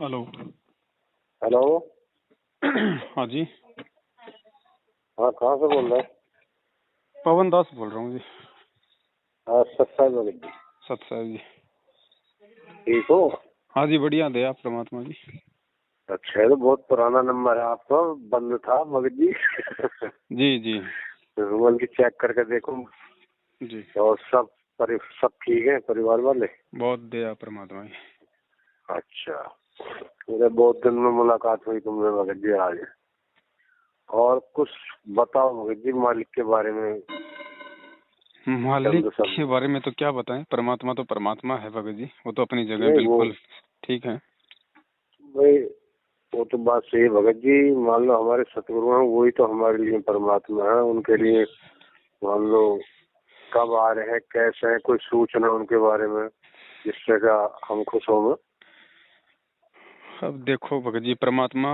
Hello. Hello. हाँ जी, हाँ, कहाँ से बोल रहे हैं? पवन दास बोल रहा हूँ जी। हाँ, सत्साई भगत जी। सतसाई जी। ठीक हो? हाँ जी, बढ़िया दया परमात्मा जी। अच्छा, ये तो बहुत पुराना नंबर है आपका, बंद था भगत जी। जी जी रोल की चेक करके देखो। जी। और सब ठीक है परिवार वाले? बहुत दया परमात्मा जी। अच्छा, मेरे बहुत दिन में मुलाकात हुई तुमने भगत जी आज। और कुछ बताओ भगत जी मालिक के बारे में। मालिक सब के बारे में तो क्या बताएं, परमात्मा तो परमात्मा है भगत जी, वो तो अपनी जगह नहीं, वो बिल्कुल ठीक है। भाई, वो तो बात सही है भगत जी। मान लो हमारे सतगुरु हैं, वही तो हमारे लिए परमात्मा है। उनके लिए मान लो कब आ रहे हैं, कैसे हैं, कोई सूचना उनके बारे में जिससे का हम खुश होंगे। अब देखो भगत जी, परमात्मा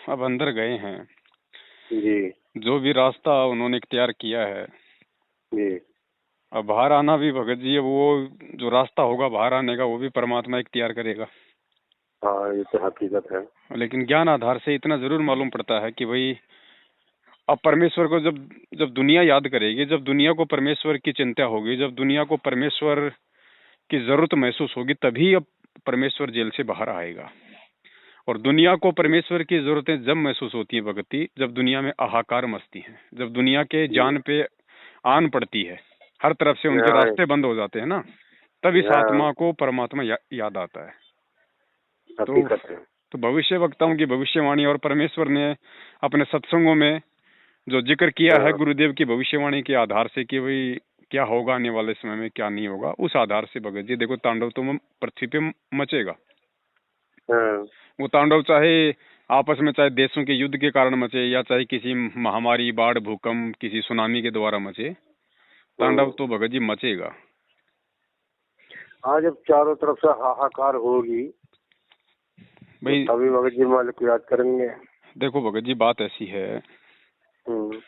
अब अंदर गए हैं। जी जो भी रास्ता उन्होंने इख्तियार किया है, जी। अब बाहर आना भी भगत जी, अब वो जो रास्ता होगा बाहर आने का वो भी परमात्मा इख्तियार करेगा। हाँ, ये तो हकीकत है। लेकिन ज्ञान आधार से इतना जरूर मालूम पड़ता है कि भाई अब परमेश्वर को जब जब दुनिया याद करेगी, जब दुनिया को परमेश्वर की चिंता होगी, जब दुनिया को परमेश्वर की जरूरत महसूस होगी, तभी अब परमेश्वर जेल से बाहर आएगा। और दुनिया को परमेश्वर की जरूरतें जब महसूस होती है भगती, जब दुनिया में हाहाकार मचती है, जब दुनिया के जान पे आन पड़ती है, हर तरफ से उनके हाँ रास्ते बंद हो जाते हैं ना, तब इस हाँ, आत्मा को परमात्मा याद आता है। तो हकीकत है। तो भविष्य वक्ताओं की भविष्यवाणी और परमेश्वर ने अपने सत्संगों में जो जिक्र किया है हाँ गुरुदेव की भविष्यवाणी के आधार से कि भाई क्या होगा आने वाले समय में, क्या नहीं होगा, उस आधार से भगत जी देखो, तांडव तो पृथ्वी पे मचेगा। हाँ। वो तांडव चाहे आपस में, चाहे देशों के युद्ध के कारण मचे, या चाहे किसी महामारी, बाढ़, भूकंप, किसी सुनामी के द्वारा मचे, तांडव तो भगत जी मचेगा। आज जब चारों तरफ से हाहाकार होगी तो भाई तभी भगत जी मालिक को याद करेंगे। देखो भगत जी, बात ऐसी है, हम्म।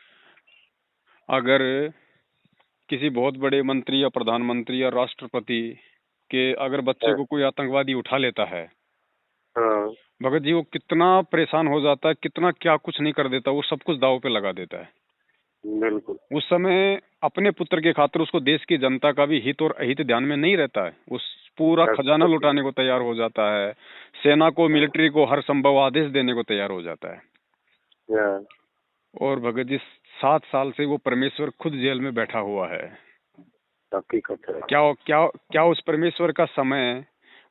अगर किसी बहुत बड़े मंत्री या प्रधानमंत्री या राष्ट्रपति के अगर बच्चे हाँ को कोई आतंकवादी उठा लेता है हाँ, भगत जी, वो कितना परेशान हो जाता है, कितना क्या कुछ नहीं कर देता, वो सब कुछ दांव पे लगा देता है। बिल्कुल। उस समय अपने पुत्र के खातिर उसको देश की जनता का भी हित और अहित ध्यान में नहीं रहता है, उस पूरा खजाना हकीकत लुटाने को तैयार हो जाता है, सेना को, मिलिट्री को हर संभव आदेश देने को तैयार हो जाता है। है। हाँ, और भगत जी 7 साल से वो परमेश्वर खुद जेल में बैठा हुआ है। हकीकत है। क्या क्या क्या उस परमेश्वर का समय,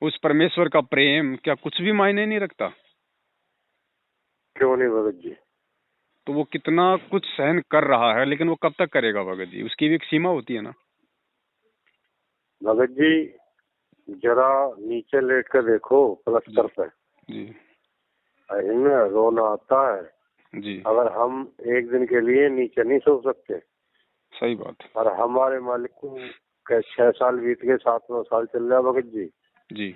उस परमेश्वर का प्रेम क्या कुछ भी मायने नहीं रखता? क्यों नहीं भगत जी? तो वो कितना कुछ सहन कर रहा है, लेकिन वो कब तक करेगा भगत जी? उसकी भी एक सीमा होती है ना। भगत जी जरा नीचे लेट कर देखो जी प्लस्तर पे। जी इनमें रोना आता है। जी, अगर हम एक दिन के लिए नीचे नहीं सो सकते, सही बात और हमारे मालिक को 6 साल बीत गए, 7वां साल चल रहा है भगत जी। जी।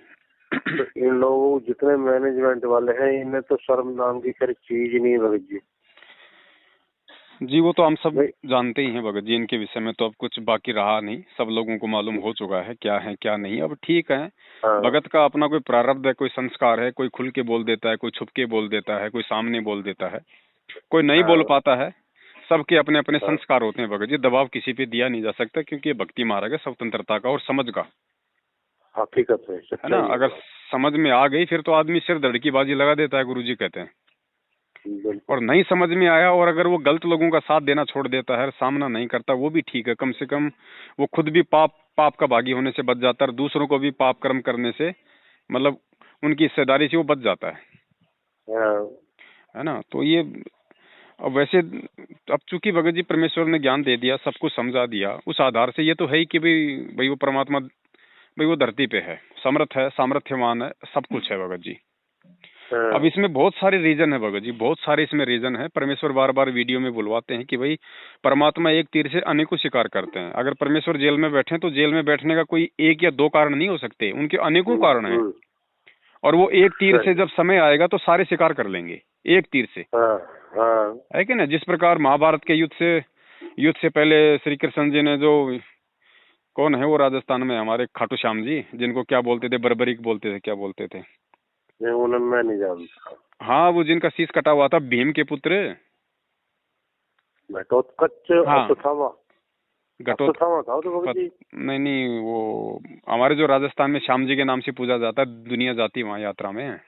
तो इन लोगों जितने मैनेजमेंट वाले हैं, इन्हें तो शर्म नाम की कोई चीज ही नहीं है भगत जी। जी वो तो हम सब भाई, जानते ही हैं भगत जी, इनके विषय में तो अब कुछ बाकी रहा नहीं, सब लोगों को मालूम हो चुका है क्या नहीं। अब ठीक है, हाँ भगत का अपना कोई प्रारब्ध है, कोई संस्कार है, कोई खुल के बोल देता है, कोई छुप के बोल देता है, कोई सामने बोल देता है, कोई नहीं बोल हाँ पाता है। सबके अपने अपने हाँ, संस्कार होते हैं भगत जी, दबाव किसी पे दिया नहीं जा सकता, क्योंकि ये भक्ति मार्ग है स्वतंत्रता का और समझ का, हकीकत है, है ना। सच्चाई है अगर बात। समझ में आ गई फिर तो आदमी सिर धड़ की बाजी लगा देता है, गुरुजी कहते हैं। बिल्कुल। और नहीं समझ में आया और अगर वो गलत लोगों का साथ देना छोड़ देता है, सामना नहीं करता, वो भी ठीक है, कम से कम वो खुद भी पाप का भागी होने से बच जाता है, और दूसरों को भी पाप कर्म करने से, मतलब उनकी हिस्सेदारी से वो बच जाता हाँ है ना। तो ये अब वैसे, अब चूंकि भगत जी परमेश्वर ने ज्ञान दे दिया, सब कुछ समझा दिया, उस आधार से ये तो है ही कि भाई भाई वो परमात्मा, भाई वो धरती पे है, समर्थ है, सामर्थ्यवान है, सब कुछ है भगत जी। अब हाँ इसमें बहुत सारे रीजन है भगत जी, बहुत सारे इसमें रीजन है। परमेश्वर बार बार वीडियो में बुलवाते हैं कि भाई परमात्मा एक तीर से अनेकों शिकार करते हैं। अगर परमेश्वर जेल में बैठे तो जेल में बैठने का कोई एक या दो कारण नहीं हो सकते, उनके अनेकों कारण हैं। हम्म, और वो एक तीर से सही। जब समय आएगा तो सारे शिकार कर लेंगे एक तीर से, हाँ हाँ है कि ना। जिस प्रकार महाभारत के युद्ध से पहले श्री कृष्ण जी ने जो, कौन है वो राजस्थान में हमारे खाटू श्याम जी, जिनको क्या बोलते थे, बर्बरीक बोलते थे, क्या बोलते थे, नहीं उन्हें मैं नहीं जानता। हाँ, वो जिनका शीश कटा हुआ था, भीम के पुत्र। घटोत्कच हाँ, अश्वत्थामा। घटोत अश्वत्थामा था तो भगत पत, जी। नहीं नहीं, वो हमारे जो राजस्थान में श्याम जी के नाम से पूजा जाता है, दुनिया जाती है वहाँ यात्रा में।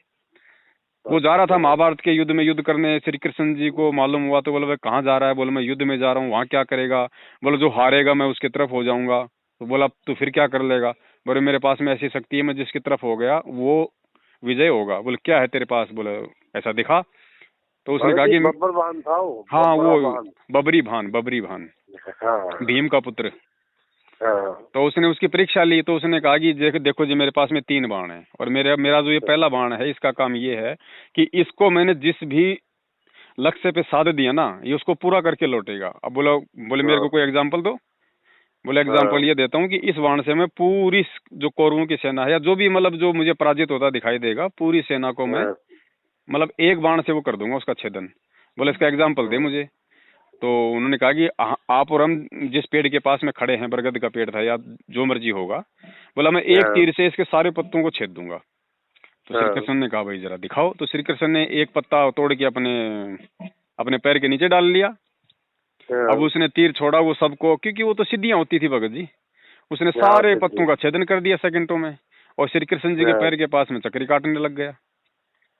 वो जा रहा था अच्छा। महाभारत के युद्ध में युद्ध करने। श्री कृष्ण जी को मालूम हुआ तो बोले भाई कहाँ जा रहा है? बोले मैं युद्ध में जा रहा हूँ। वहाँ क्या करेगा? बोले जो हारेगा मैं उसकी तरफ हो जाऊंगा। तो बोला तो फिर क्या कर लेगा? बोले मेरे पास में ऐसी शक्ति है, मैं जिसकी तरफ हो गया वो विजय होगा। बोले क्या है तेरे पास? बोले ऐसा दिखा। तो उसने भगत कहा जी कि बब्बर बाहन था वो, हाँ, बब्बरा वो बाहन। बबरी भान, बबरी भान, हाँ भीम का पुत्र। हाँ। तो उसने उसकी परीक्षा ली। तो उसने कहा कि देखो जी, मेरे पास में 3 बाण है और मेरा जो ये पहला बाण है, इसका काम ये है कि इसको मैंने जिस भी लक्ष्य पे साध दिया ना, ये उसको पूरा करके लौटेगा। अब बोले मेरे को हाँ कोई एग्जाम्पल दो। बोले हाँ एग्जाम्पल ये देता हूँ कि इस बाण से मैं पूरी जो कौरवों की सेना है, या जो भी मतलब जो मुझे पराजित होता दिखाई देगा, पूरी सेना को मैं हाँ मतलब एक बाण से वो कर दूंगा उसका छेदन। बोले इसका एग्जाम्पल दे मुझे। तो उन्होंने कहा कि आप और हम जिस पेड़ के पास में खड़े हैं, बरगद का पेड़ था या जो मर्जी होगा, बोला मैं एक हाँ तीर से इसके सारे पत्तों को छेद दूंगा। तो श्री हाँ कृष्ण ने कहा भाई जरा दिखाओ। तो श्री कृष्ण ने एक पत्ता तोड़ के अपने अपने पैर के नीचे डाल लिया। अब हाँ उसने तीर छोड़ा, वो सबको, क्योंकि वो तो सिद्धियां होती थी भगत जी, उसने हाँ, सारे सिद्धि। पत्तों का छेदन कर दिया सेकंडों में। और श्री कृष्ण जी के हाँ पैर के पास में चक्री काटने लग गया।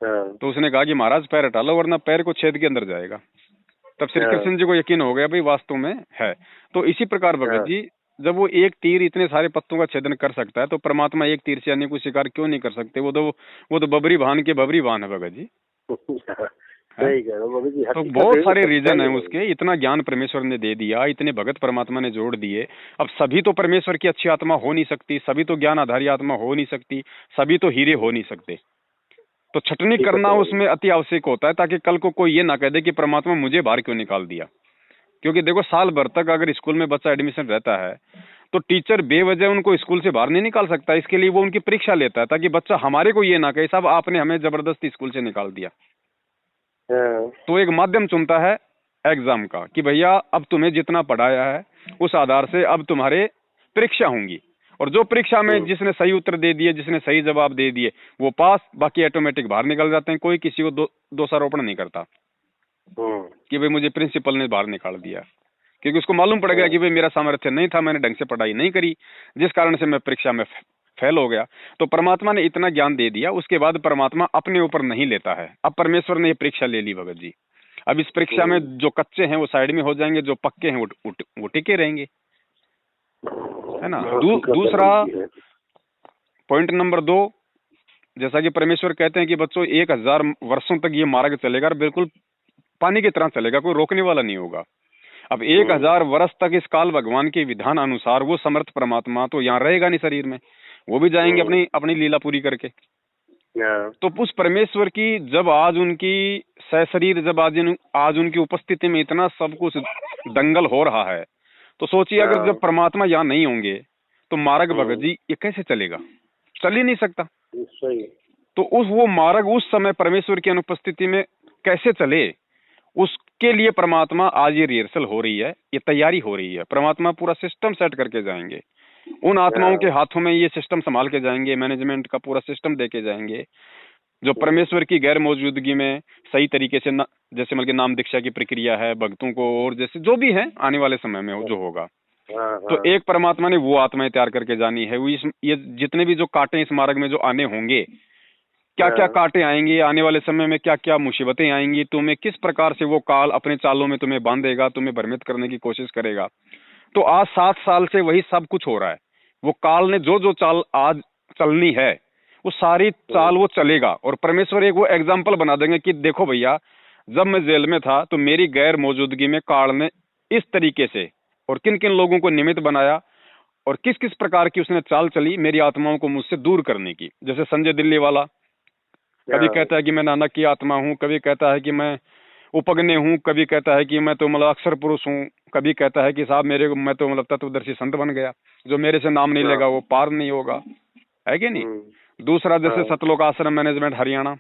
हाँ तो उसने कहा कि महाराज पैर हटा लो वरना पैर को छेद के अंदर जाएगा। तब श्री हाँ कृष्ण जी को यकीन हो गया भाई वास्तव में है। तो इसी प्रकार भगत हाँ। जी, जब वो एक तीर इतने सारे पत्तों का छेदन कर सकता है, तो परमात्मा एक तीर से अन्य को शिकार क्यों नहीं कर सकते? वो तो बबरी भान के बबरी भान है भगत जी। है? सही कह रहे हो भगत जी, तो हकीकत बहुत है, सारे रीजन सच्चाई है है भगत उसके। इतना ज्ञान परमेश्वर ने दे दिया, इतने भगत परमात्मा ने जोड़ दिए। अब सभी तो परमेश्वर की अच्छी आत्मा हो नहीं सकती, सभी तो ज्ञान आधारी आत्मा हो नहीं सकती, सभी तो हीरे हो नहीं सकते। तो छटनी हकीकत करना है भगत उसमें अति आवश्यक होता है, ताकि कल को कोई ये ना कह दे कि परमात्मा मुझे बाहर क्यों निकाल दिया। क्योंकि देखो, साल भर तक अगर स्कूल में बच्चा एडमिशन रहता है, तो टीचर बेवजह उनको स्कूल से बाहर नहीं निकाल सकता। इसके लिए वो उनकी परीक्षा लेता है, ताकि बच्चा हमारे को ये ना कहे साहब आपने हमें जबरदस्ती स्कूल से निकाल दिया। जी। हाँ तो एक माध्यम चुनता है एग्जाम का कि भैया अब तुम्हें जितना पढ़ाया है उस आधार से अब तुम्हारे परीक्षा होंगी, और जो परीक्षा में जिसने सही उत्तर दे दिए, जिसने सही जवाब दे दिए, वो पास, बाकी ऑटोमेटिक बाहर निकल जाते हैं। कोई किसी को दोषारोपण नहीं करता कि भाई मुझे प्रिंसिपल ने बाहर निकाल दिया, क्योंकि उसको मालूम पड़ गया कि भाई मेरा सामर्थ्य नहीं था, मैंने ढंग से पढ़ाई नहीं करी, जिस कारण से मैं परीक्षा में फेल हो गया। तो परमात्मा ने इतना ज्ञान दे दिया, उसके बाद परमात्मा अपने ऊपर नहीं लेता है। अब परमेश्वर ने ये परीक्षा ले ली भगत जी। अब इस परीक्षा में जो कच्चे हैं वो साइड में हो जाएंगे, जो पक्के हैं वो टिके रहेंगे, है ना। हकीकत है दूसरा भगत जी है। पॉइंट नंबर 2, जैसा कि परमेश्वर कहते हैं कि बच्चों 1000 वर्षों तक ये मार्ग चलेगा और बिल्कुल पानी की तरह चलेगा, कोई रोकने वाला नहीं होगा। अब 1000 वर्ष तक इस काल भगवान के विधान अनुसार वो समर्थ परमात्मा तो यहाँ रहेगा नहीं शरीर में, वो भी जाएंगे अपनी अपनी लीला पूरी करके। हाँ तो उस परमेश्वर की जब आज उनकी सशरीर, जब आज उनकी उपस्थिति में इतना सब कुछ दंगल हो रहा है, तो सोचिए अगर जब परमात्मा यहाँ नहीं होंगे तो मार्ग भगत जी ये कैसे चलेगा? चल ही नहीं सकता। सही। तो वो मार्ग उस समय परमेश्वर की अनुपस्थिति में कैसे चले, उसके लिए परमात्मा आज ये रिहर्सल हो रही है, ये तैयारी हो रही है। परमात्मा पूरा सिस्टम सेट करके जाएंगे, उन आत्माओं के हाथों में ये सिस्टम संभाल के जाएंगे, मैनेजमेंट का पूरा सिस्टम दे के जाएंगे, जो परमेश्वर की गैर मौजूदगी में सही तरीके से जैसे मतलब नाम दीक्षा की प्रक्रिया है भक्तों को, और जैसे जो भी है आने वाले समय में जो होगा। तो एक परमात्मा ने वो आत्माएं तैयार करके जानी है। वो ये जितने भी जो कांटे इस मार्ग में जो आने होंगे, क्या क्या कांटे आएंगे आने वाले समय में, क्या क्या मुसीबतें आएंगी, तुम्हें किस प्रकार से वो काल अपने चालों में तुम्हें बांधेगा, तुम्हें भ्रमित करने की कोशिश करेगा। तो आज 7 साल से वही सब कुछ हो रहा है। वो काल ने जो जो चाल आज चलनी है वो सारी चाल वो चलेगा, और परमेश्वर एक वो एग्जाम्पल बना देंगे कि देखो भैया, जब मैं जेल में था तो मेरी गैर मौजूदगी में काल ने इस तरीके से और किन किन लोगों को निमित्त बनाया, और किस किस प्रकार की उसने चाल चली मेरी आत्माओं को मुझसे दूर करने की। जैसे संजय दिल्ली वाला कभी कहता है कि मैं नानक की आत्मा हूँ, कभी कहता है कि मैं उपग्ने हूँ, कभी कहता है कि मैं तो मतलब अक्षर पुरुष हूँ, कभी कहता है कि साहब मैं तो मतलब तत्वदर्शी संत बन गया, जो मेरे से नाम नहीं लेगा वो पार नहीं होगा, है कि नहीं। दूसरा जैसे सतलोक आश्रम मैनेजमेंट हरियाणा,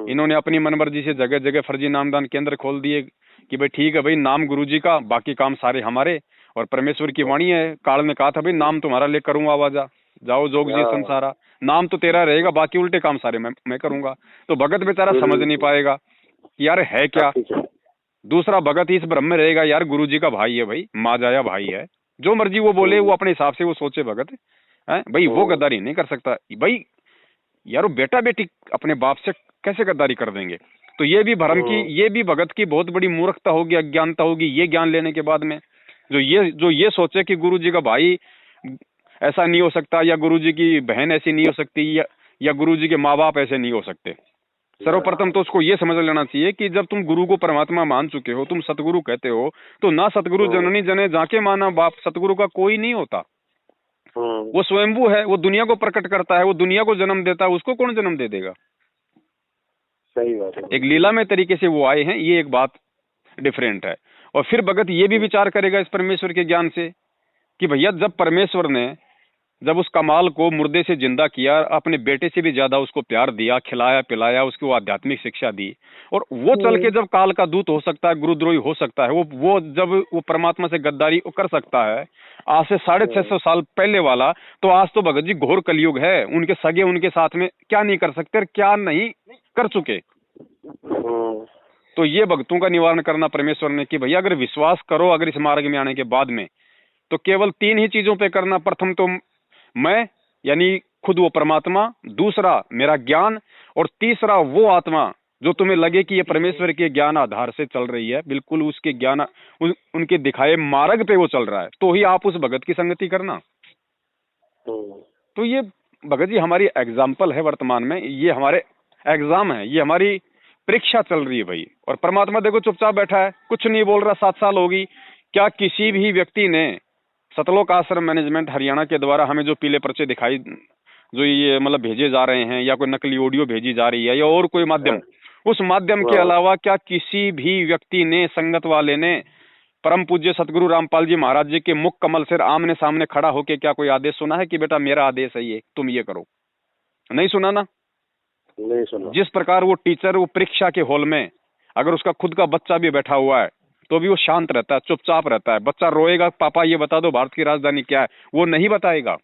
इन्होंने अपनी मनमर्जी से जगह जगह फर्जी नामदान केंद्र खोल दिए कि भाई ठीक है भाई, नाम गुरुजी का, बाकी काम सारे हमारे, और परमेश्वर की वाणी है, काल ने कहा था भाई नाम तुम्हारा ले करूँ आवाजा, जाओ जोग जी हाँ। संसारा, नाम तो तेरा रहेगा, बाकी उल्टे काम सारे मैं करूंगा। तो भगत बेचारा समझ नहीं पाएगा कि यार है क्या। दूसरा भगत इस भ्रम में रहेगा यार गुरु जी का भाई है भाई, माँ जाया भाई है, जो मर्जी वो बोले, वो अपने हिसाब से वो सोचे भगत है भाई, वो गद्दारी नहीं कर सकता भाई। यार वो बेटा बेटी अपने बाप से कैसे गद्दारी कर देंगे। तो ये भी भ्रम की, ये भी भगत की बहुत बड़ी मूर्खता होगी, अज्ञानता होगी। ये ज्ञान लेने के बाद में जो ये सोचे कि गुरु जी का भाई ऐसा नहीं हो सकता, या गुरु जी की बहन ऐसी नहीं हो सकती, या गुरु जी के माँ बाप ऐसे नहीं हो सकते। सर्वप्रथम तो उसको ये समझ लेना चाहिए कि जब तुम गुरु को परमात्मा मान चुके हो, तुम सतगुरु कहते हो, तो ना सतगुरु जननी जने जाके माना बाप, सतगुरु का कोई नहीं होता। वो स्वयंभू है, वो दुनिया को प्रकट करता है, वो दुनिया को जन्म देता है, उसको कौन जन्म दे देगा। सही बात है। एक लीला में तरीके से वो आए हैं, ये एक बात डिफरेंट है। और फिर भगत ये भी विचार करेगा इस परमेश्वर के ज्ञान से कि भैया जब परमेश्वर ने जब उस कमाल को मुर्दे से जिंदा किया, अपने बेटे से भी ज्यादा उसको प्यार दिया, खिलाया पिलाया, उसको आध्यात्मिक शिक्षा दी, और वो चल के जब काल का दूत हो सकता है, गुरुद्रोही हो सकता है, वो जब वो परमात्मा से गद्दारी कर सकता है आज से 650 साल पहले वाला, तो आज तो भगत जी घोर कलयुग है। उनके सगे उनके साथ में क्या नहीं कर सकते और क्या नहीं कर चुके। तो ये भक्तों का निवारण करना परमेश्वर ने कि भैया अगर विश्वास करो, अगर इस मार्ग में आने के बाद में, तो केवल 3 ही चीजों पे करना। प्रथम तो मैं यानी खुद वो परमात्मा, दूसरा मेरा ज्ञान, और तीसरा वो आत्मा जो तुम्हें लगे कि ये परमेश्वर के ज्ञान आधार से चल रही है, बिल्कुल उसके ज्ञान उनके दिखाए मार्ग पे वो चल रहा है, तो ही आप उस भगत की संगति करना। तो ये भगत जी हमारी एग्जाम्पल है वर्तमान में, ये हमारे एग्जाम है, ये हमारी परीक्षा चल रही है भाई। और परमात्मा देखो चुपचाप बैठा है, कुछ नहीं बोल रहा। 7 साल होगी। क्या किसी भी व्यक्ति ने सतलोक आश्रम मैनेजमेंट हरियाणा के द्वारा हमें जो पीले पर्चे दिखाई, जो ये मतलब भेजे जा रहे हैं, या कोई नकली ऑडियो भेजी जा रही है, या और कोई माध्यम, उस माध्यम के अलावा क्या किसी भी व्यक्ति ने, संगत वाले ने, परम पूज्य सतगुरु रामपाल जी महाराज जी के मुख कमल से आमने सामने खड़ा होके क्या कोई आदेश सुना है कि बेटा मेरा आदेश है ये, तुम ये करो? नहीं सुना ना। नहीं सुना। जिस प्रकार वो टीचर वो परीक्षा के हॉल में अगर उसका खुद का बच्चा भी बैठा हुआ है तो भी वो शांत रहता है, चुपचाप रहता है। बच्चा रोएगा, पापा ये बता दो भारत की राजधानी क्या है, वो नहीं बताएगा।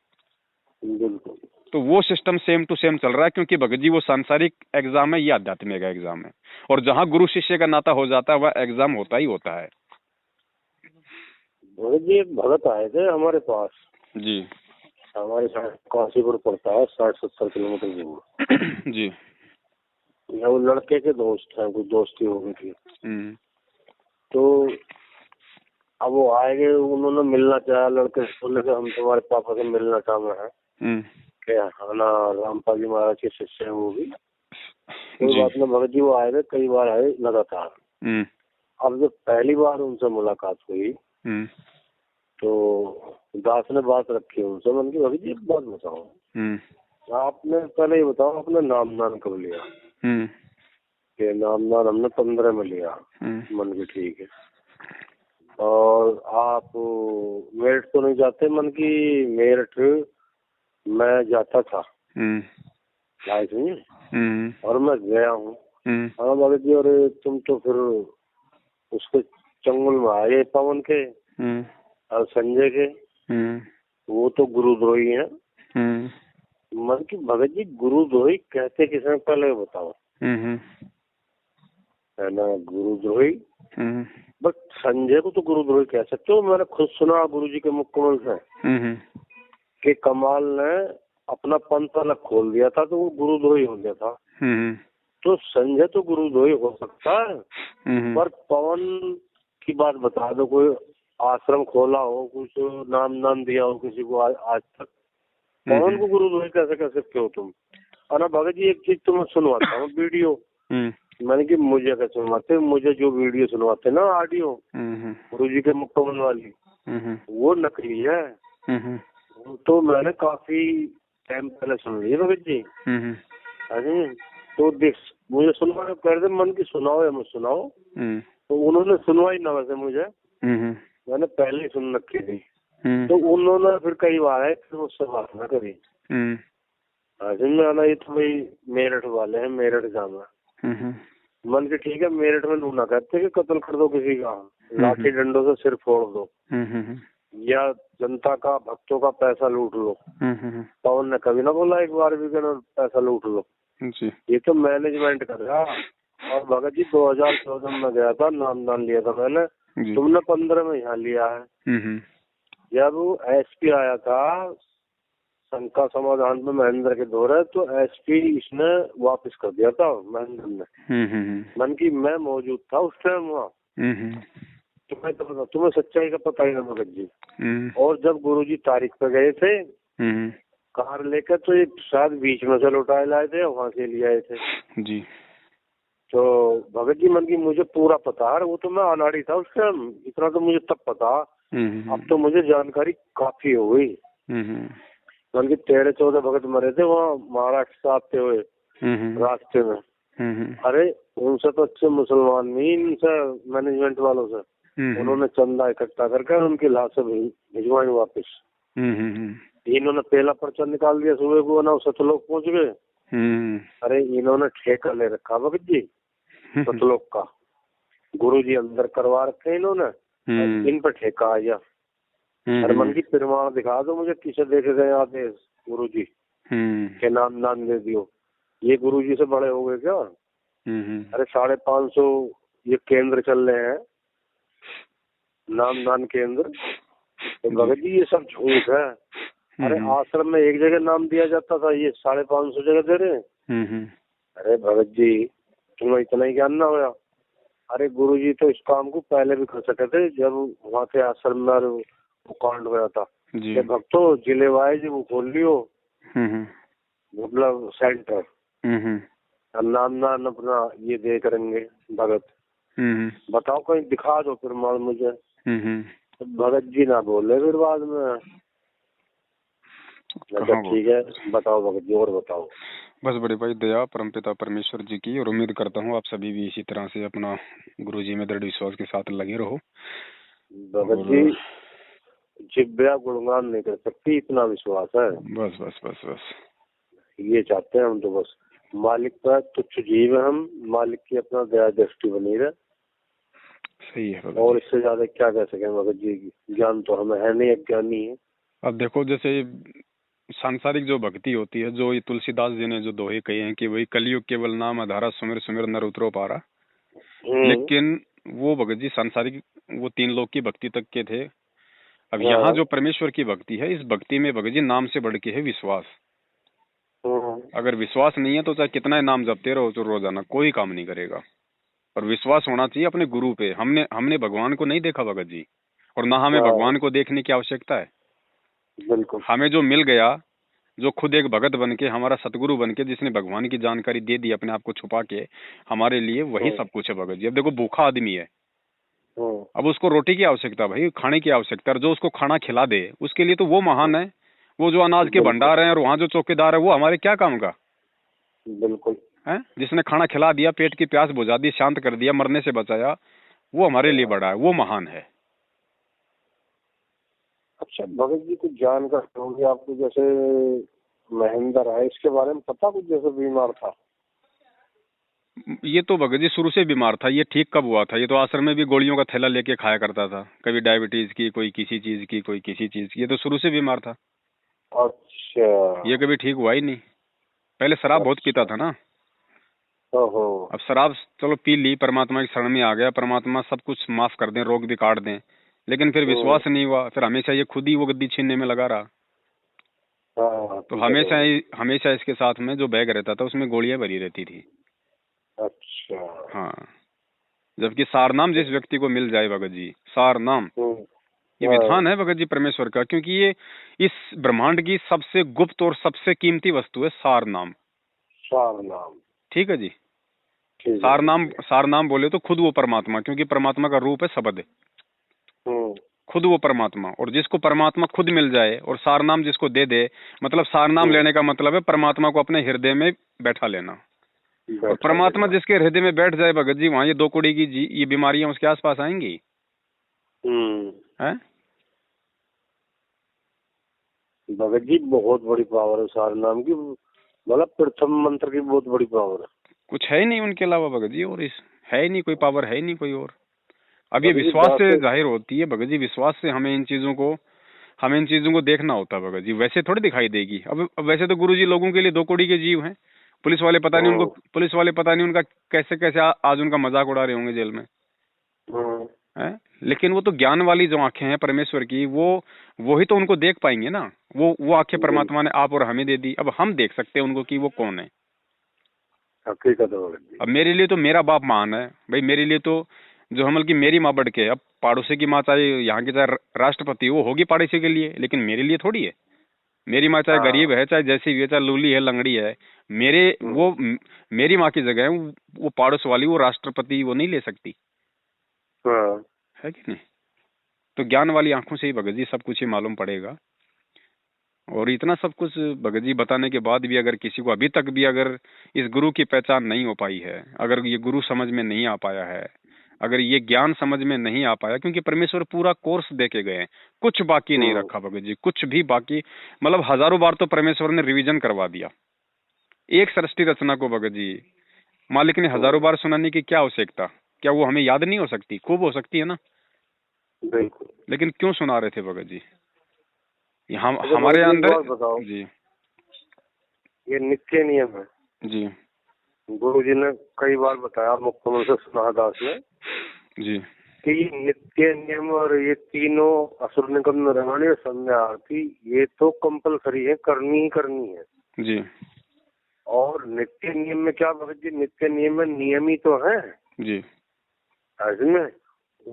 तो वो सिस्टम सेम टू सेम चल रहा है, क्योंकि भगत जी वो सांसारिक एग्जाम है, ये आध्यात्मिक एग्जाम है। और जहाँ गुरु शिष्य का नाता हो जाता है वह एग्जाम होता ही होता है। भगत जी एक भगत आए थे हमारे पास जी, हमारे साथ काशीपुर पड़ता है 60-70 किलोमीटर दूर। जी, वो लड़के के दोस्त हैं, कुछ दोस्ती हो गई थी। तो अब वो आएंगे, उन्होंने मिलना चाहा, लड़के बोले कि हम तुम्हारे पापा से मिलना चाहते हैं। क्या है ना, रामपाल जी महाराज के शिष्य हैं वो भी। कोई बात नहीं, भगत जी वो आए थे, कई बार आए लगातार। अब जब पहली बार उनसे मुलाकात हुई तो दास ने बात रखी उनसे, मन की भगत जी एक बात बताओ, आपने पहले ये बताओ अपना नाम दान कब लिया? कि नाम दान हमने 15 में लिया। मन की ठीक है। और आप मेरठ तो नहीं जाते? मन की मेरठ मैं जाता था लाइफ में, और मैं गया हूँ। हाँ भगत जी, और तुम तो फिर उसके चंगुल में आए पवन के और संजय के, वो तो गुरुद्रोही है। मन की भगत जी गुरुद्रोही कहते किसने, पहले बताओ? है ना, गुरुद्रोही। बट संजय को तो गुरुद्रोही कह सकते हो। मैंने खुद सुना गुरु जी के मुख कमल से कि कमाल ने अपना पंथ अलग खोल दिया था तो वो गुरुद्रोही हो गया था। तो संजय तो गुरुद्रोही हो सकता है, पर पवन की बात बता दो, कोई आश्रम खोला हो, कुछ नाम दिया हो किसी को आज तक, पवन को गुरुद्रोही कैसे कह सकते हो तुम? और ना भगत जी एक चीज तुम्हें सुनवाता हूँ, वीडियो। मैंने कि मुझे क्या सुनवाते, मुझे जो वीडियो सुनवाते ना ऑडियो गुरु जी के मुख कमल वाली, वो नकली है। तो मैंने काफी टाइम पहले सुन ली भगत जी। तो देख, मुझे सुनवा कर दे, मन की सुनाओ या मत सुनाओ। तो उन्होंने सुनवाई ना वैसे मुझे, मैंने पहले ही सुन रखी थी। तो उन्होंने फिर कई बार है फिर मुझसे बात ना करी। में आना, ये तो भाई मेरठ वाले हैं, मेरठ जाना। मन के ठीक है, मेरठ में लूना कहते कि कत्ल कर दो किसी का, लाठी डंडों से सिर फोड़ दो। या जनता का, भक्तों का पैसा लूट लो। हम्म। पवन ने कभी ना बोला एक बार भी कि ना पैसा लूट लो। जी। ये तो मैनेजमेंट कर रहा। और भगत जी 2014 में गया था, नामदान लिया था मैंने, जी। तुमने 15 में यहाँ लिया है। हम्म। जब एसपी आया था शंका समाधान में महेंद्र के दौरे, तो एसपी इसने वापस कर दिया था महेंद्र ने। मन की मैं मौजूद था उस टाइम वहाँ। तुम्हें तो पता, तुम्हें सच्चाई का पता ही ना भगत जी। और जब गुरुजी तारीख पे गए थे कार लेकर, तो एक शायद बीच में से लौटाए लाए थे, वहां से ले आए थे जी। तो भगत जी मन की मुझे पूरा पता है। वो तो मैं अनाड़ी था उस टाइम, इतना तो मुझे तब पता। अब तो मुझे जानकारी काफी हो गई। मन की 13-14 भगत मरे थे वहाँ महाराष्ट्र से आते हुए रास्ते में। अरे उनसे तो अच्छे मुसलमान नहीं, इनसे मैनेजमेंट वालों से उन्होंने चंदा इकट्ठा करके उनकी लाशें भिजवाई वापस। इन्होंने पहला पर्चा निकाल दिया सुबह को ना, सतलोक पहुंच गए। अरे इन्होंने ठेका ले रखा भगत जी सतलोक का, गुरुजी अंदर करवा रखे इन्होंने, इन पर ठेका आ गया। अरे मन की प्रमाण दिखा दो मुझे, किसे देखे गए आदेश गुरुजी के नाम दे दियो। ये गुरुजी से बड़े हो गए क्या? अरे 550 ये केंद्र चल रहे हैं, नामदान केंद्र। तो भगत जी ये सब झूठ है। अरे आश्रम में एक जगह नाम दिया जाता था, ये 550 जगह दे रहे हैं। अरे भगत जी तुम्हें इतना ही ज्ञान ना होया। अरे गुरुजी तो इस काम को पहले भी कर सके थे, जब वहाँ के आश्रम में वो कांड हुआ था। भक्तों जिले वाइज वो खोल लियो मतलब सेंटर, नाम अपना ये दे करेंगे भगत। बताओ कहीं दिखा दो फिर मान मुझे। तो भगत जी ना बोले फिर बाद में। ठीक है बताओ भगत जी, और बताओ। बस बड़े भाई दया परमपिता परमेश्वर जी की, और उम्मीद करता हूँ आप सभी भी इसी तरह से अपना गुरु जी में दृढ़ विश्वास के साथ लगे रहो। भगत जी जिब्या गुणगान नहीं कर सकती, इतना विश्वास है। बस बस बस बस ये चाहते हैं हम तो, बस मालिक का तुच्छ जीव है हम, मालिक की अपना दया दृष्टि बनी रहे। सही है। और इससे ज्यादा क्या कह सकें भगत जी, ज्ञान तो हमें है नहीं, अज्ञानी है। अब देखो जैसे सांसारिक जो भक्ति होती है, जो ये तुलसीदास जी ने जो दोहे कहे हैं कि वही कलयुग केवल नाम आधारा सुमिर सुमिर नर उतरो पारा, लेकिन वो भगत जी सांसारिक वो 3 लोक की भक्ति तक के थे। अब यहाँ जो परमेश्वर की भक्ति है, इस भक्ति में भगत जी नाम से बढ़ के है विश्वास। अगर विश्वास नहीं है तो चाहे कितना ही नाम जपते रहो तो रोजाना कोई काम नहीं करेगा। और विश्वास होना चाहिए अपने गुरु पे। हमने भगवान को नहीं देखा भगत जी, और ना हमें भगवान को देखने की आवश्यकता है। बिल्कुल। हमें जो मिल गया, जो खुद एक भगत बन के, हमारा सतगुरु बन के, जिसने भगवान की जानकारी दे दी अपने आप को छुपा के हमारे लिए, वही सब कुछ है भगत जी। अब देखो भूखा आदमी है, अब उसको रोटी की आवश्यकता, भाई खाने की आवश्यकता, जो उसको खाना खिला दे उसके लिए तो वो महान है। वो जो अनाज के भंडार है और वहाँ जो चौकीदार है वो हमारे क्या काम का? बिल्कुल है, जिसने खाना खिला दिया, पेट की प्यास बुझा दी, शांत कर दिया, मरने से बचाया, वो हमारे लिए बड़ा है, वो महान है। अच्छा भगत जी कुछ जानकारी होगी आपको, जैसे महेंद्र है इसके बारे में पता कुछ? जैसे बीमार था, ये तो भगत जी शुरू से बीमार था। ये ठीक कब हुआ था? ये तो आश्रम में भी गोलियों का थैला लेके खाया करता था, कभी डायबिटीज की, कोई किसी चीज की, कोई किसी चीज की। ये तो शुरू से बीमार था। अच्छा। ये कभी ठीक हुआ ही नहीं। पहले शराब बहुत पीता था ना। अब शराब चलो पी ली, परमात्मा की शरण में आ गया, परमात्मा सब कुछ माफ कर दें, रोग भी काट दें, लेकिन फिर विश्वास नहीं हुआ, फिर हमेशा ये खुद ही वो गद्दी छीनने में लगा रहा। तो हमेशा इसके साथ में जो बैग रहता था उसमें गोलियां भरी रहती थी। अच्छा। हाँ, जबकि सारनाम जिस व्यक्ति को मिल जाए भगत जी, सारनाम ये विधान है भगत जी परमेश्वर का, क्योंकि ये इस ब्रह्मांड की सबसे गुप्त और सबसे कीमती वस्तु है सारनाम। ठीक है जी। सारनाम बोले तो खुद वो परमात्मा, क्योंकि परमात्मा का रूप है शब्द, खुद वो परमात्मा। और जिसको परमात्मा खुद मिल जाए और सारनाम जिसको दे दे, मतलब सारनाम लेने का मतलब है परमात्मा को अपने हृदय में बैठा लेना। और परमात्मा जिसके हृदय में बैठ जाए भगत जी, वहाँ ये 2 कौड़ी की ये बीमारियां उसके आसपास आएंगी। हैं? भगत जी बहुत बड़ी पावर है सारनाम की, मतलब प्रथम मंत्र की बहुत बड़ी पावर है। कुछ है ही नहीं उनके अलावा भगत जी, और इस है ही नहीं कोई पावर, है ही नहीं कोई और। अब ये भगत जी विश्वास से बातें जाहिर होती है भगत जी, विश्वास से हमें इन चीजों को देखना होता है भगत जी, वैसे थोड़ी दिखाई देगी। अब वैसे तो गुरुजी लोगों के लिए 2 कौड़ी के जीव हैं। पुलिस वाले पता नहीं हम्म, उनका कैसे कैसे आज उनका मजाक उड़ा रहे होंगे जेल में, हम्म, है? लेकिन वो तो ज्ञान वाली जो आंखें हैं परमेश्वर की, वो ही तो उनको देख पाएंगे ना। वो आंखें परमात्मा ने आप और हमें दे दी, अब हम देख सकते हैं उनको कि वो कौन है। हकीकत है भगत जी। अब मेरे लिए तो मेरा बाप महान है भाई, मेरे लिए तो जो हमल की मेरी माँ बढ़ के है। अब पड़ोसी की माँ चाहे यहाँ की चाहे राष्ट्रपति, वो होगी पड़ोसी के लिए, लेकिन मेरे लिए थोड़ी है। मेरी माँ चाहे गरीब हाँ, है, चाहे जैसी भी है, चाहे लूली है, लंगड़ी है, हम्म, मेरी माँ की जगह है वो पड़ोस वाली, वो राष्ट्रपति वो नहीं ले सकती, हाँ, है कि नहीं? तो ज्ञान वाली आंखों से ही भगत जी सब कुछ ही मालूम पड़ेगा। और इतना सब कुछ भगत जी बताने के बाद भी अगर किसी को अभी तक भी अगर इस गुरु की पहचान नहीं हो पाई है, अगर ये गुरु समझ में नहीं आ पाया है, अगर ये ज्ञान समझ में नहीं आ पाया, क्योंकि परमेश्वर पूरा कोर्स दे के गए हैं, कुछ बाकी नहीं हम्म, रखा भगत जी, कुछ भी बाकी, मतलब हजारों बार तो परमेश्वर ने रिवीजन करवा दिया। एक सृष्टि रचना को भगत जी मालिक ने हजारों बार सुनाने की क्या आवश्यकता? क्या वो हमें याद नहीं हो सकती? खूब हो सकती है ना। बिल्कुल। लेकिन क्यों सुना रहे थे भगत जी? ये हम अच्छा भगत हमारे जी एक अंदर। बात बताओ, जी। ये नित्य नियम है, जी। गुरु जी ने कई बार बताया, मुख्यमंत्री सुनादास ने, जी। कि ये नित्य नियम और ये तीनों असुर निकम रवानी संध्या आरती, ये तो कंपलसरी है, करनी ही करनी है। जी। और नित्य नियम में क्या भगत जी, नित्य नियम में नियम ही तो है। जी। इसमें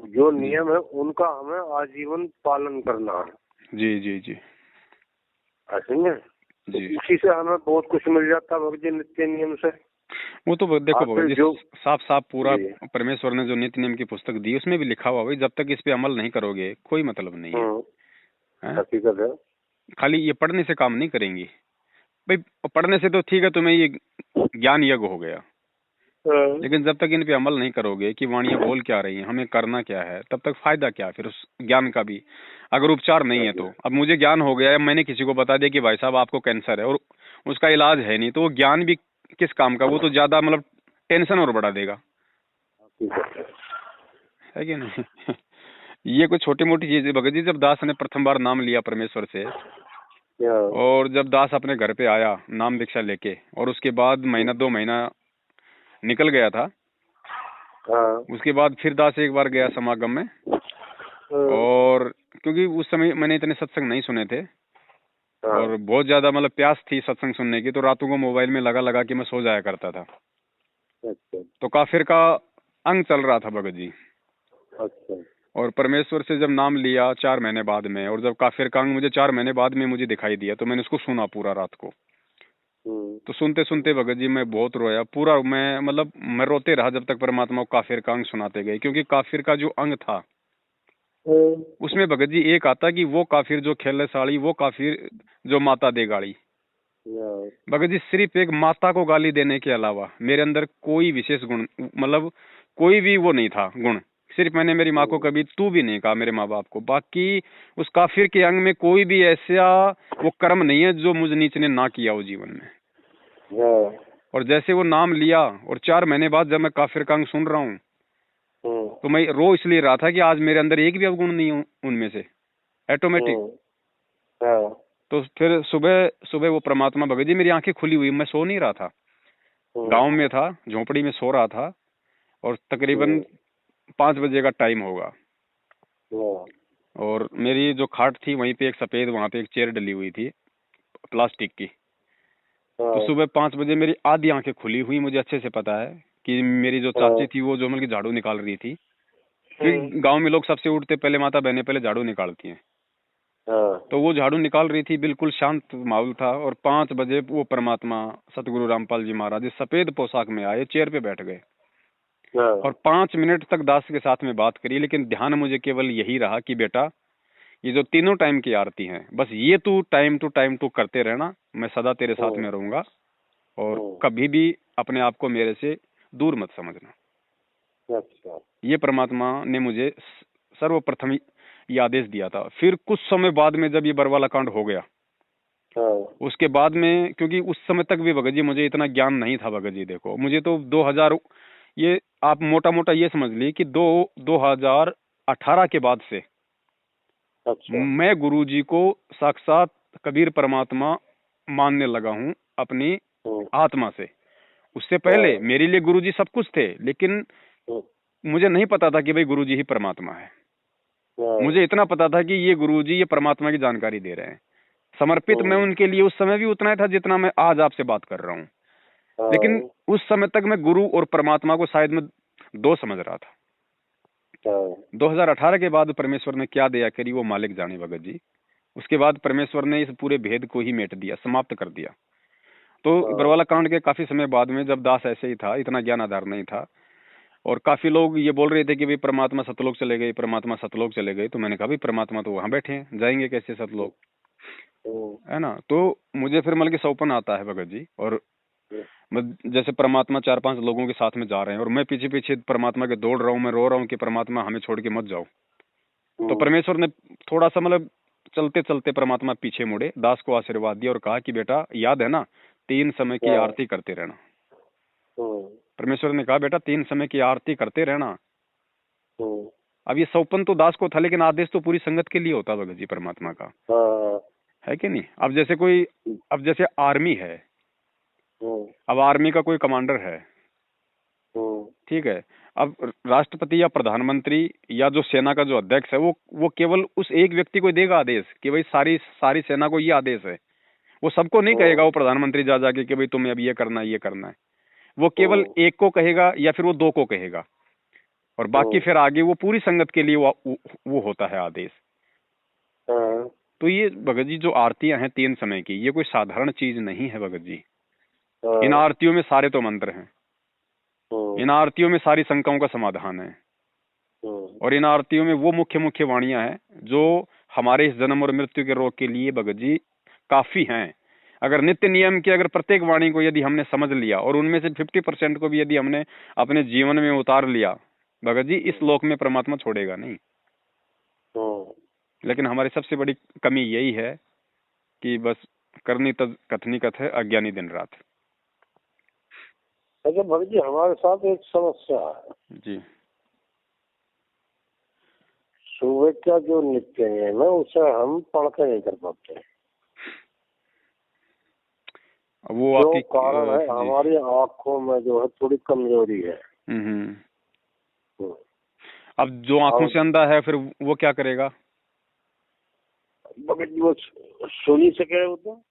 जो जी। नियम है उनका हमें आजीवन पालन करना है। जी। जी। जी। ऐसे में तो जी। उसी से हमें बहुत कुछ मिल जाता है भगत जी, नित्य नियम से। वो तो देखो आप भगत फिर जी, जो साफ साफ पूरा जी, परमेश्वर ने जो नित्य नियम की पुस्तक दी उसमें भी लिखा हुआ भाई, जब तक इस पे अमल नहीं करोगे कोई मतलब नहीं है, हम्म, हैं? हकीकत है। खाली ये पढ़ने से काम नहीं करेंगी भाई। पढ़ने से तो ठीक है, तुम्हें ये ज्ञान यज्ञ हो गया, हाँ, लेकिन जब तक इन पे अमल नहीं करोगे कि वाणियां बोल क्या रही हैं, हमें करना क्या है, तब तक फायदा क्या फिर उस ज्ञान का भी, अगर उपचार नहीं है तो। अब मुझे ज्ञान हो गया है, मैंने किसी को बता दिया कि भाई साहब आपको कैंसर है और उसका इलाज है नहीं, तो वो ज्ञान भी किस काम का? वो तो ज्यादा मतलब टेंशन और बढ़ा देगा, हकीकत है। है कि नहीं? ये कोई छोटी मोटी चीज है भगत जी। जब दास ने प्रथम बार नाम लिया परमेश्वर से, हाँ, और जब दास अपने घर पे आया नाम दीक्षा लेके, और उसके बाद महीना 2 महीना निकल गया था, हाँ, उसके बाद फिर दास एक बार गया समागम में, हाँ, और क्योंकि उस समय मैंने इतने सत्संग नहीं सुने थे, हाँ, और बहुत ज्यादा मतलब प्यास थी सत्संग सुनने की, तो रातों को मोबाइल में लगा लगा के मैं सो जाया करता था। अच्छा, तो काफिर का अंग चल रहा था भगत जी, अच्छा, और परमेश्वर से जब नाम लिया 4 महीने बाद में, और जब काफिर का अंग मुझे 4 महीने बाद में मुझे दिखाई दिया, तो मैंने उसको सुना पूरा रात को। तो सुनते सुनते भगत जी मैं बहुत रोया पूरा, मैं मतलब मैं रोते रहा जब तक परमात्मा को काफिर का अंग सुनाते गए, क्योंकि काफिर का जो अंग था उसमें भगत जी एक आता कि वो काफिर जो खेले साड़ी, वो काफिर जो माता दे गाड़ी। हाँ, भगत जी सिर्फ एक माता को गाली देने के अलावा मेरे अंदर कोई विशेष गुण, मतलब कोई भी वो नहीं था गुण। सिर्फ मैंने मेरी माँ को कभी तू भी नहीं कहा, मेरे माँ बाप को। बाकी उस काफिर के अंग में कोई भी ऐसा वो कर्म नहीं है जो मुझ नीच ने ना किया हो जीवन में। हाँ, और जैसे वो नाम लिया, और 4 महीने बाद जब मैं काफिर का अंग सुन रहा हूँ, तो मैं रो इसलिए रहा था कि आज मेरे अंदर एक भी अवगुण नहीं हूँ उनमें से, ऑटोमेटिक। हाँ, तो फिर सुबह सुबह वो परमात्मा, भगत जी मेरी आंखें खुली हुई, मैं सो नहीं रहा था, गांव में था, झोपड़ी में सो रहा था, और तकरीबन 5 बजे का टाइम होगा, और मेरी जो खाट थी वहीं पे एक सफेद, वहां पे एक चेयर डली हुई थी प्लास्टिक की। तो सुबह 5 बजे मेरी आधी आंखें खुली हुई, मुझे अच्छे से पता है कि मेरी जो चाची थी वो जो मतलब झाड़ू निकाल रही थी, क्योंकि गांव में लोग सबसे उठते पहले माता बहनें पहले झाड़ू निकालती हैं, तो वो झाड़ू निकाल रही थी, बिल्कुल शांत माहौल था। और 5 बजे वो परमात्मा सतगुरु रामपाल जी महाराज सफेद पोशाक में आए, चेयर पे बैठ गए, और 5 मिनट तक दास के साथ में बात करी। लेकिन ध्यान मुझे केवल यही रहा कि बेटा ये जो तीनों टाइम की आरती हैं, बस ये तू टाइम टू टाइम तू करते रहना, मैं सदा तेरे साथ में रहूंगा, और कभी भी अपने आप को मेरे से दूर मत समझना। अच्छा, ये परमात्मा ने मुझे सर्वप्रथम ये आदेश दिया था। फिर कुछ समय बाद में जब ये बरवाला कांड हो गया, उसके बाद में, क्योंकि उस समय तक भी भगत जी मुझे इतना ज्ञान नहीं था भगत जी। देखो मुझे तो 2000 ये आप मोटा मोटा ये समझ ली कि 2018 के बाद से अच्छा। मैं गुरुजी को साक्षात कबीर परमात्मा मानने लगा हूँ अपनी हम्म, आत्मा से। उससे पहले हाँ, मेरे लिए गुरुजी सब कुछ थे, लेकिन हम्म, मुझे नहीं पता था कि भाई गुरुजी ही परमात्मा है। हाँ, मुझे इतना पता था कि ये गुरुजी ये परमात्मा की जानकारी दे रहे हैं। समर्पित मैं उनके लिए उस समय भी उतना ही था जितना मैं आज आपसे बात कर रहा हूँ। लेकिन हाँ, उस समय तक मैं गुरु और परमात्मा को शायद मैं दो समझ रहा था। हाँ, 2018 के बाद परमेश्वर ने क्या दया करी वो मालिक जाने भगत जी। उसके बाद परमेश्वर ने इस पूरे भेद को ही मेट दिया, समाप्त कर दिया। तो हाँ, बरवाला कांड के काफी समय बाद में, जब दास ऐसे ही था, इतना ज्ञान आधार नहीं था, और काफी लोग ये बोल रहे थे कि भाई परमात्मा सतलोक चले गए, परमात्मा सतलोक चले गए। तो मैंने कहा भाई परमात्मा तो वहां बैठे हैं, जाएंगे कैसे सतलोक, हम्म, है ना। तो मुझे फिर मतलब कि सौपन आता है भगत जी, और मैं जैसे परमात्मा 4-5 लोगों के साथ में जा रहे हैं और मैं पीछे पीछे परमात्मा के दौड़ रहा हूँ, मैं रो रहा हूँ कि परमात्मा हमें छोड़ के मत जाओ। तो हम्म, परमेश्वर ने थोड़ा सा मतलब चलते चलते परमात्मा पीछे मुड़े, दास को आशीर्वाद दिया और कहा कि बेटा याद है ना, 3 समय की हाँ, आरती करते रहना। हम्म, परमेश्वर ने कहा बेटा 3 समय की आरती करते रहना। हम्म, अब ये सौपन तो दास को था, लेकिन आदेश तो पूरी संगत के लिए होता भगत जी परमात्मा का, हाँ, है कि नहीं। अब जैसे आर्मी है, हम्म, अब आर्मी का कोई कमांडर है, हम्म, ठीक है। अब राष्ट्रपति या प्रधानमंत्री या जो सेना का जो अध्यक्ष है, वो केवल उस एक व्यक्ति को देगा आदेश कि भाई सारी सारी सेना को ये आदेश है। वो सबको नहीं कहेगा, वो प्रधानमंत्री जा जाके कि भाई तुम्हें अब ये करना है, ये करना है। वो केवल एक को कहेगा या फिर वो 2 को कहेगा, और बाकी फिर आगे वो पूरी संगत के लिए वो होता है आदेश। हाँ, तो ये भगत जी जो आरतियां हैं 3 समय की, ये कोई साधारण चीज नहीं है भगत जी। इन हाँ, आरतियों में सारे तो मंत्र हैं, हम्म, इन आरतियों में सारी शंकाओं का समाधान है, हम्म, और इन आरतियों में वो मुख्य मुख्य वाणियां हैं जो हमारे इस जन्म और मृत्यु के रोग के लिए भगत जी काफी हैं। अगर नित्य नियम की अगर प्रत्येक वाणी को यदि हमने समझ लिया और उनमें से 50% को भी यदि हमने अपने जीवन में उतार लिया, भगत जी इस लोक में परमात्मा छोड़ेगा नहीं। हम्म। लेकिन हमारी सबसे बड़ी कमी यही है कि बस करनी तज कथनी कथ है, अज्ञानी दिन रात। अच्छा भगत जी, हमारे साथ एक समस्या है। जी। सुबह का जो नित्य नियम है उसे हम पढ़ के नहीं कर पाते। अब वो जो आपकी कारण है जी। हमारी आंखों में जो है थोड़ी कमजोरी है। हम्म। हम्म। अब जो आंखों अब से अंधा है फिर वो क्या करेगा। भगत जी वो सुन ही सके वो तो।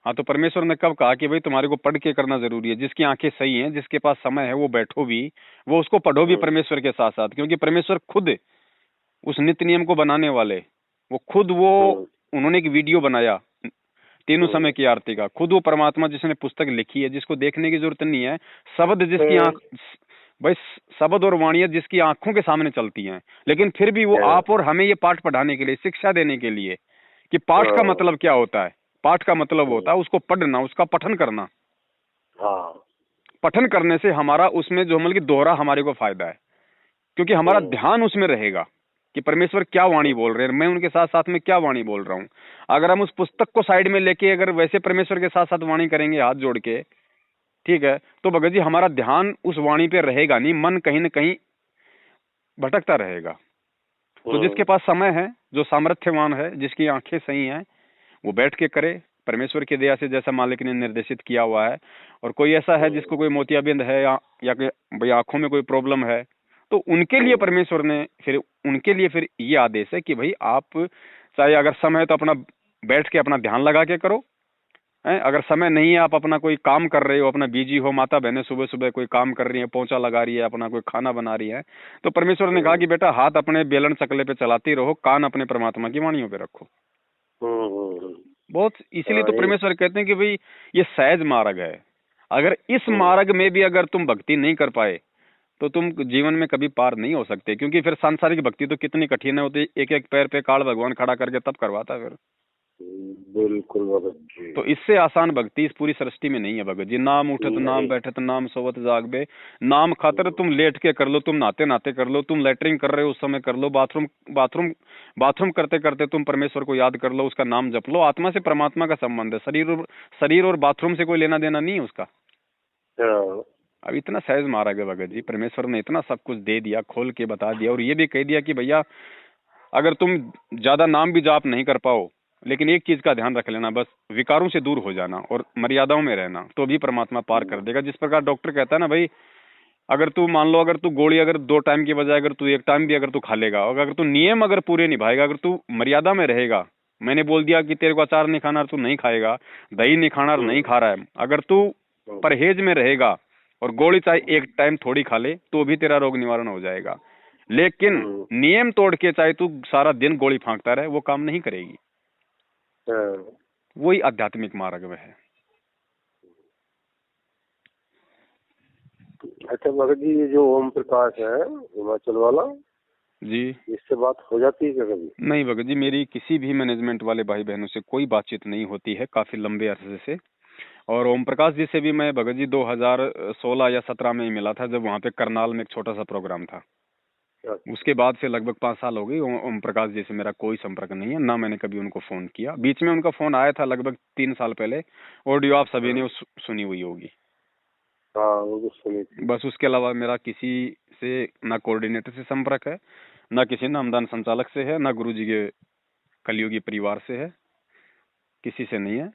हाँ, तो परमेश्वर ने कब कहा कि भाई तुम्हारे को पढ़ के करना जरूरी है। जिसकी आंखें सही हैं, जिसके पास समय है, वो बैठो भी, वो उसको पढ़ो भी हम्म, परमेश्वर के साथ साथ, क्योंकि परमेश्वर खुद उस नित्य नियम को बनाने वाले, वो खुद वो हम्म, उन्होंने एक वीडियो बनाया तीनों हम्म, समय की आरती का। खुद वो परमात्मा जिसने पुस्तक लिखी है, जिसको देखने की जरूरत नहीं है, शब्द जिसकी हम्म, आंख, भाई शब्द और वाणियां जिसकी आंखों के सामने चलती हैं, लेकिन फिर भी वो हाँ, आप और हमें ये पाठ पढ़ाने के लिए, शिक्षा देने के लिए कि पाठ का हाँ, मतलब क्या होता है। पाठ का मतलब हम्म, होता है उसको पढ़ना, उसका पठन करना। हाँ, पठन करने से हमारा उसमें जो मतलब कि दोहरा हमारे को फायदा है, क्योंकि हमारा हम्म, ध्यान उसमें रहेगा कि परमेश्वर क्या वाणी बोल रहे हैं, मैं उनके साथ साथ में क्या वाणी बोल रहा हूँ। अगर हम उस पुस्तक को साइड में लेके अगर वैसे परमेश्वर के साथ साथ वाणी करेंगे हाथ जोड़ के, ठीक है, तो भगत जी हमारा ध्यान उस वाणी पे रहेगा नहीं, मन कहीं ना कहीं भटकता रहेगा। तो जिसके हम्म, पास समय है, जो सामर्थ्यवान है, जिसकी आंखें सही हैं, वो बैठ के करे परमेश्वर की दया से जैसा मालिक ने निर्देशित किया हुआ है। और कोई ऐसा है जिसको कोई मोतियाबिंद है या कोई भाई आंखों में कोई प्रॉब्लम है, तो उनके लिए हम्म, परमेश्वर ने फिर उनके लिए फिर ये आदेश है कि भाई आप चाहे अगर समय है तो अपना बैठ के अपना ध्यान लगा के करो, हैं। अगर समय नहीं है, आप अपना कोई काम कर रहे हो, अपना बिजी हो, माता बहनें सुबह सुबह कोई काम कर रही है, पोंछा लगा रही है, अपना कोई खाना बना रही है, तो परमेश्वर ने कहा कि बेटा हाथ अपने बेलन चकले पे चलाती रहो, कान अपने परमात्मा की वाणियों पे रखो। हम्म, बहुत इसीलिए हाँ तो ये परमेश्वर कहते हैं कि भाई ये सहज मार्ग है। अगर इस हम्म, मार्ग में भी अगर तुम भक्ति नहीं कर पाए तो तुम जीवन में कभी पार नहीं हो सकते, क्योंकि फिर सांसारिक भक्ति तो कितनी कठिन है होती, एक एक पैर पे काल भगवान खड़ा करके तब करवाता है फिर। बिल्कुल भगत जी। तो इससे आसान भक्ति इस पूरी सृष्टि में नहीं है भगत जी। नाम उठत नाम नहीं। बैठत नाम सोवत जागबे, नाम खातर तुम लेट के कर लो, तुम नहाते नहाते कर लो, तुम लेटरिंग कर रहे हो उस समय कर लो, बाथरूम बाथरूम बाथरूम करते करते तुम परमेश्वर को याद कर लो, उसका नाम जप लो। आत्मा से परमात्मा का संबंध है, शरीर और बाथरूम से कोई लेना देना नहीं है उसका। हाँ, अब इतना सहज मारा गया भगत जी, परमेश्वर ने इतना सब कुछ दे दिया, खोल के बता दिया, और ये भी कह दिया कि भैया अगर तुम ज्यादा नाम भी जाप नहीं कर पाओ, लेकिन एक चीज का ध्यान रख लेना, बस विकारों से दूर हो जाना और मर्यादाओं में रहना, तो भी परमात्मा पार कर देगा। जिस प्रकार डॉक्टर कहता है ना भाई, अगर तू मान लो, अगर तू गोली अगर 2 टाइम की बजाय अगर तू 1 टाइम भी अगर तू खा लेगा, और अगर तू नियम अगर पूरे निभाएगा, अगर तू मर्यादा में रहेगा, मैंने बोल दिया कि तेरे को अचार नहीं खाना, तू नहीं खाएगा, दही नहीं खाना, नहीं खा रहा है, अगर तू परहेज में रहेगा और गोली चाहे 1 टाइम थोड़ी खा ले, तो भी तेरा रोग निवारण हो जाएगा। लेकिन नियम तोड़ के चाहे तू सारा दिन गोली फांकता रहे, वो काम नहीं करेगी। वही आध्यात्मिक मार्ग में है। अच्छा भगत जी, ये जो ओम प्रकाश है हिमाचल वाला जी, इससे बात हो जाती है क्या कभी? नहीं भगत जी, मेरी किसी भी मैनेजमेंट वाले भाई बहनों से कोई बातचीत नहीं होती है काफी लंबे अरसे से। और ओम प्रकाश जी से भी मैं भगत जी 2016 या 17 में ही मिला था, जब वहाँ पे करनाल में एक छोटा सा प्रोग्राम था। उसके बाद से लगभग 5 साल हो गई, ओम प्रकाश जी से मेरा कोई संपर्क नहीं है, ना मैंने कभी उनको फोन किया। बीच में उनका फोन आया था लगभग 3 साल पहले, ऑडियो आप सभी ने सुनी हुई होगी। हाँ, वो तो सुनी थी। बस उसके अलावा मेरा किसी से ना कोऑर्डिनेटर से संपर्क है, ना किसी नामदान संचालक से है, ना गुरुजी के कलयुगी परिवार से है, किसी से नहीं है।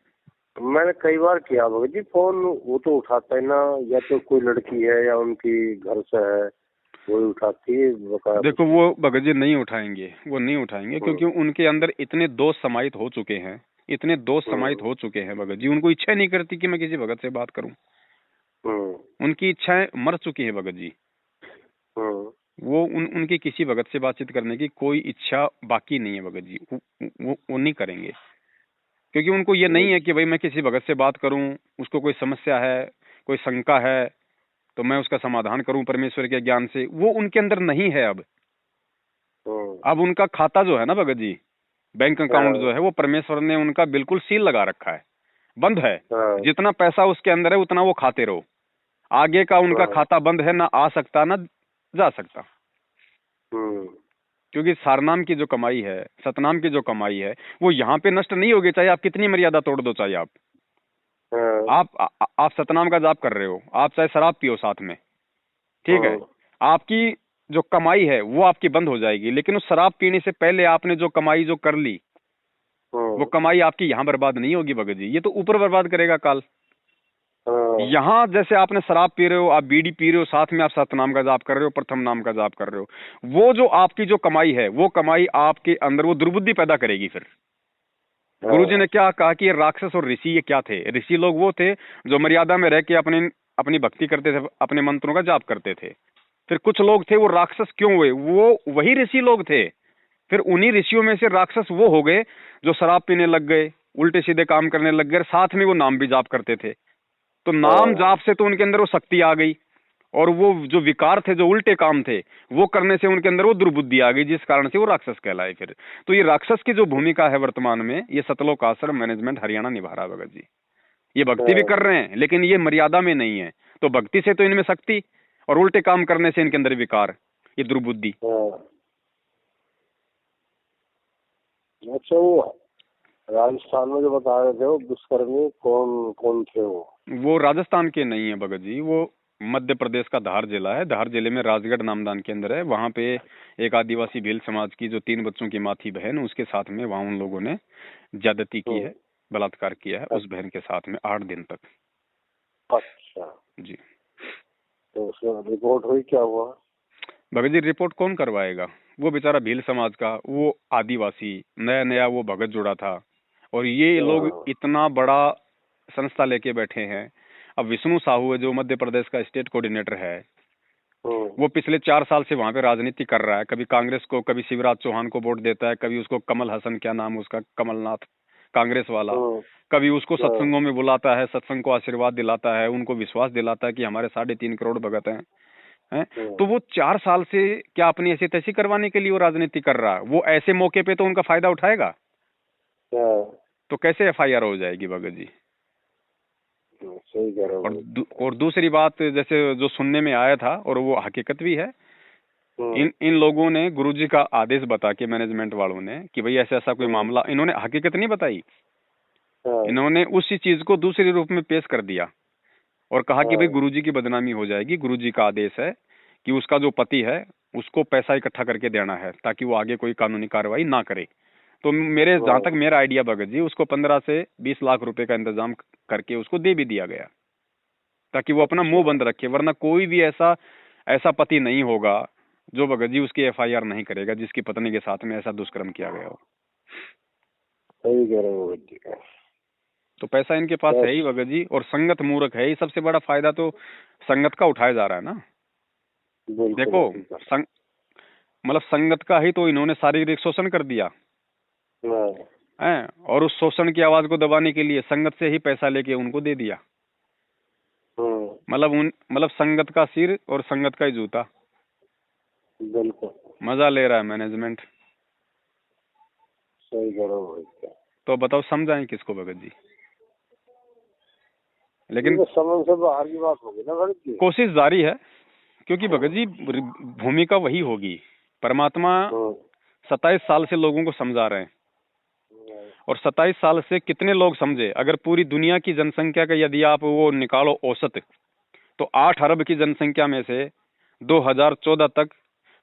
मैंने कई बार किया भगत जी फोन, वो तो उठाता है ना, या तो कोई लड़की है या उनकी घर से है, वो उठाती है। देखो वो भगत जी नहीं उठाएंगे, वो नहीं उठाएंगे, क्योंकि उनके अंदर इतने दोष समाहित हो चुके हैं, इतने दोष समाहित हो चुके हैं भगत जी, उनको इच्छा नहीं करती कि मैं किसी भगत से बात करूं। उनकी इच्छाएं मर चुकी है भगत जी। वो उनकी किसी भगत से बातचीत करने की कोई इच्छा बाकी नहीं है भगत जी। वो नहीं करेंगे, क्योंकि उनको ये नहीं है कि भाई मैं किसी भगत से बात करूं, उसको कोई समस्या है, कोई शंका है, तो मैं उसका समाधान करूं परमेश्वर के ज्ञान से। वो उनके अंदर नहीं है। अब उनका खाता जो है ना भगत जी, बैंक अकाउंट जो है, वो परमेश्वर ने उनका बिल्कुल सील लगा रखा है, बंद है। जितना पैसा उसके अंदर है उतना वो खाते रहो, आगे का उनका खाता बंद है, ना आ सकता ना जा सकता। क्योंकि सारनाम की जो कमाई है, सतनाम की जो कमाई है, वो यहाँ पे नष्ट नहीं होगी, चाहे आप कितनी मर्यादा तोड़ दो। चाहे आप सतनाम का जाप कर रहे हो, आप चाहे शराब पियो साथ में, ठीक है, आपकी जो कमाई है वो आपकी बंद हो जाएगी, लेकिन उस शराब पीने से पहले आपने जो कमाई जो कर ली, वो कमाई आपकी यहाँ बर्बाद नहीं होगी भगत जी, ये तो ऊपर बर्बाद करेगा काल। यहाँ जैसे आपने शराब पी रहे हो, आप बीड़ी पी रहे हो, साथ में आप सतनाम का जाप कर रहे हो, प्रथम नाम का जाप कर रहे हो, वो जो आपकी जो कमाई है, वो कमाई आपके अंदर वो दुर्बुद्धि पैदा करेगी। फिर गुरुजी ने क्या कहा कि राक्षस और ऋषि ये क्या थे? ऋषि लोग वो थे जो मर्यादा में रह के अपनी भक्ति करते थे, अपने मंत्रों का जाप करते थे। फिर कुछ लोग थे वो राक्षस क्यों हुए? वो वही ऋषि लोग थे। फिर उन्हीं ऋषियों में से राक्षस वो हो गए जो शराब पीने लग गए, उल्टे सीधे काम करने लग गए, साथ में वो नाम भी जाप करते थे। तो नाम जाप से तो उनके अंदर वो शक्ति आ गई, और वो जो विकार थे, जो उल्टे काम थे, वो करने से उनके अंदर वो दुर्बुद्धि आ गई, जिस कारण से वो राक्षस कहलाए। फिर तो ये राक्षस की जो भूमिका है वर्तमान में, ये सतलोक आश्रम मैनेजमेंट हरियाणा निभा रहा है भगत जी। ये भक्ति भी कर रहे हैं, लेकिन ये मर्यादा में नहीं है। तो भक्ति से तो इनमें शक्ति, और उल्टे काम करने से इनके अंदर विकार, ये दुर्बुद्धि। अच्छा, वो राजस्थान में जो बता रहे थे वो दुष्कर्मी कौन कौन थे? वो राजस्थान के नहीं है भगत जी, वो मध्य प्रदेश का धार जिला है। धार जिले में राजगढ़ नामदान के अंदर है। वहाँ पे एक आदिवासी भील समाज की जो 3 बच्चों की माँ थी बहन, उसके साथ में वहाँ उन लोगों ने ज्यादती की है, बलात्कार किया है उस बहन के साथ में 8 दिन तक। अच्छा जी। तो उसमें रिपोर्ट हुई, क्या हुआ? भगत जी रिपोर्ट कौन करवाएगा? वो बेचारा भील समाज का, वो आदिवासी नया नया वो भगत जुड़ा था, और ये लोग इतना बड़ा संस्था लेके बैठे हैं। अब विष्णु साहू है जो मध्य प्रदेश का स्टेट कोऑर्डिनेटर है, वो पिछले 4 साल से वहां पे राजनीति कर रहा है। कभी कांग्रेस को, कभी शिवराज चौहान को वोट देता है, कभी उसको कमल हसन, क्या नाम उसका, कमलनाथ, कांग्रेस वाला, कभी उसको सत्संगों में बुलाता है, सत्संग को आशीर्वाद दिलाता है, उनको विश्वास दिलाता है कि हमारे 3.5 करोड़ भगत हैं। तो वो 4 साल से क्या अपनी ऐसी तैसी करवाने के लिए वो राजनीति कर रहा है? वो ऐसे मौके पे तो उनका फायदा उठाएगा, तो कैसे FIR हो जाएगी भगत जी? सही कह रहे हो। और दूसरी बात, जैसे जो सुनने में आया था, और वो हकीकत भी है, इन लोगों ने गुरुजी का आदेश बता के, मैनेजमेंट वालों ने, कि भाई ऐसा ऐसा कोई मामला, इन्होंने हकीकत नहीं बताई, इन्होंने उसी चीज को दूसरे रूप में पेश कर दिया और कहा कि भाई हाँ, गुरुजी की बदनामी हो जाएगी, गुरुजी का आदेश है कि उसका जो पति है उसको पैसा इकट्ठा करके देना है ताकि वो आगे कोई कानूनी कार्रवाई ना करे। तो मेरे जहां तक हाँ, मेरा आइडिया भगत जी, उसको 15 से 20 लाख रुपए का इंतजाम करके उसको दे भी दिया गया ताकि वो अपना मुंह अच्छा, बंद रखे, वरना कोई भी ऐसा ऐसा पति नहीं होगा जो भगत जी उसकी एफआईआर नहीं करेगा जिसकी पत्नी के साथ में ऐसा दुष्कर्म किया गया हो। सही कह रहे हो भगत जी। तो पैसा इनके पास है ही बस, भगत जी, और संगत मूर्ख है ही। सबसे बड़ा फायदा तो संगत का उठाया जा रहा है ना। बिल्कुल देखो हकीकत। मतलब संगत का ही तो इन्होंने शारीरिक शोषण कर दिया हाँ, है, और उस शोषण की आवाज को दबाने के लिए संगत से ही पैसा लेके उनको दे दिया। हाँ, मतलब संगत का सिर और संगत का ही जूता। बिल्कुल मजा ले रहा है मैनेजमेंट। सही कह रहे हो भगत जी। तो बताओ समझाएं किसको भगत जी। ये लेकिन तो समझ से बाहर की बात होगी ना भगत जी। कोशिश जारी है, क्योंकि भगत जी भूमिका वही होगी। परमात्मा हाँ, 27 साल से लोगों को समझा रहे हैं, हाँ, और 27 साल से कितने लोग समझे। अगर पूरी दुनिया की जनसंख्या का यदि आप वो निकालो औसत, तो 8 अरब की जनसंख्या में से 2014 तक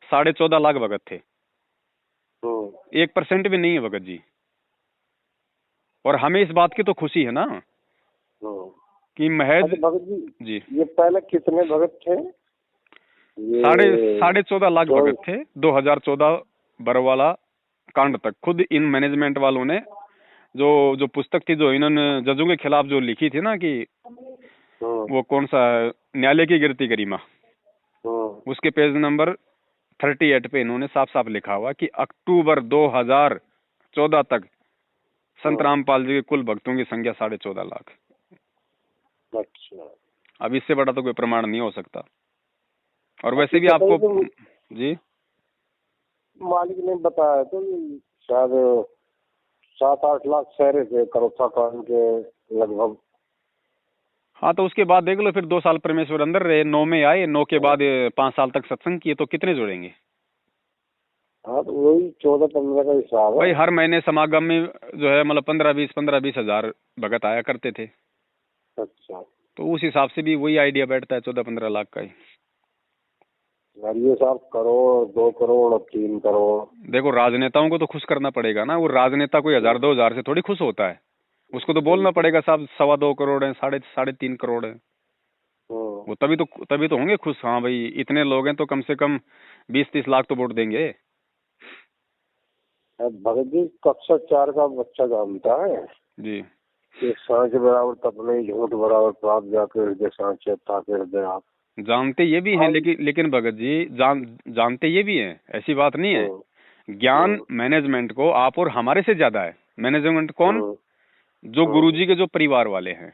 14.5 लाख भगत थे। हाँ, 1% भी नहीं है भगत जी। और हमें इस बात की तो खुशी है ना हाँ। कि महज अच्छा भगत जी, जी ये पहले कितने भगत थे साढ़े ये? साढ़े 14 लाख जो, भगत थे 2014 बरवाला कांड तक। खुद इन मैनेजमेंट वालों ने जो जो पुस्तक थी जो इन्होंने जजों के खिलाफ जो लिखी थी ना, कि हाँ, वो कौन सा है, न्यायालय की गिरती गरिमा, हाँ, उसके पेज नंबर 38 पे इन्होंने साफ साफ लिखा हुआ कि अक्टूबर 2014 तक संत हाँ। रामपाल जी के कुल भक्तों की संख्या 14.5 लाख। अच्छा, अब इससे बड़ा तो कोई प्रमाण नहीं हो सकता। और वैसे भी हकीकत है आपको तो जी मालिक ने बताया तो शायद 7-8 लाख शहर थे करोथा कांड के लगभग। हाँ, तो उसके बाद देख लो, फिर 2 साल परमेश्वर अंदर रहे, 9 में आए, 9 के बाद 5 साल तक सत्संग किए, तो कितने जुड़ेंगे हाँ, तो वही 14-15 का हिसाब है। भाई। हर महीने समागम में जो है मतलब 15-20 हजार भगत आया करते थे। अच्छा, तो उस हिसाब से भी वही आइडिया बैठता है 14-15 लाख का ही। यार ये साहब करोड़, 2 करोड़ और 3 करोड़। देखो राजनेताओं को तो खुश करना पड़ेगा ना। वो राजनेता कोई 1000-2000 से थोड़ी खुश होता है। उसको तो बोलना बिल्कुल। पड़ेगा साहब 2.25 करोड़ है, साढ़े साढ़े 3 करोड़ है। हाँ, वो तभी तो होंगे खुश। हाँ भाई इतने लोग हैं तो कम से कम 20-30 लाख तो वोट देंगे। अब भगत जी कक्षा 4 का बच्चा जानता है जी कि सांच बराबर तपने झूठ बराबर प्राप्त जाके हृदय सांचे ताके हृदय आप। जानते ये भी हैं, हाँ, लेकिन भगत जी जानते ये भी हैं, ऐसी बात नहीं है। हाँ, ज्ञान हाँ, मैनेजमेंट को आप और हमारे से ज्यादा है। मैनेजमेंट कौन? हाँ, जो हाँ, गुरुजी के जो परिवार वाले हैं,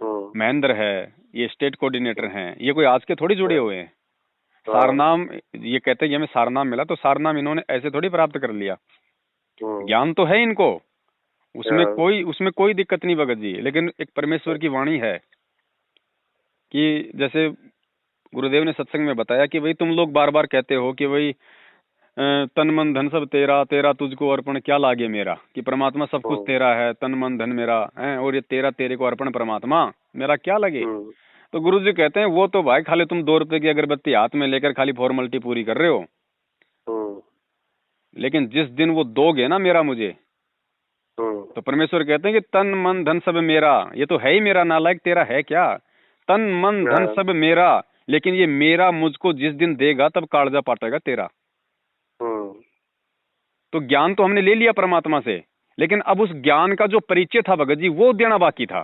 हाँ, महेंद्र है, ये स्टेट कोऑर्डिनेटर हैं, ये कोई आज के थोड़ी जुड़े हाँ, हुए हैं। हाँ, सारनाम, ये कहते हैं कि हमें सारनाम मिला, तो सारनाम इन्होंने ऐसे थोड़ी प्राप्त कर लिया। हाँ, ज्ञान तो है इनको, हाँ, उसमें कोई दिक्कत नहीं भगत जी। लेकिन एक परमेश्वर की वाणी है कि जैसे गुरुदेव ने सत्संग में बताया कि भाई तुम लोग बार बार कहते हो कि भाई तन मन धन सब तेरा, तेरा तुझको अर्पण क्या लागे मेरा, कि परमात्मा सब कुछ हाँ, तेरा है, तन मन धन मेरा है, और ये तेरा तेरे को अर्पण परमात्मा मेरा क्या लगे। हाँ, तो गुरु जी कहते हैं वो तो भाई खाली तुम 2 रुपए की अगरबत्ती हाथ में लेकर खाली फॉर्मेलिटी पूरी कर रहे हो, हाँ, लेकिन जिस दिन वो दोगे ना मेरा मुझे, हाँ, तो परमेश्वर कहते हैं कि तन मन धन सब मेरा, ये तो है ही मेरा, नालायक तेरा है क्या। तन मन धन हाँ, सब मेरा, लेकिन ये मेरा मुझको जिस दिन देगा तब कालजा पाटेगा तेरा। हाँ, तो ज्ञान तो हमने ले लिया परमात्मा से, लेकिन अब उस ज्ञान का जो परिचय था भगत जी वो देना बाकी था।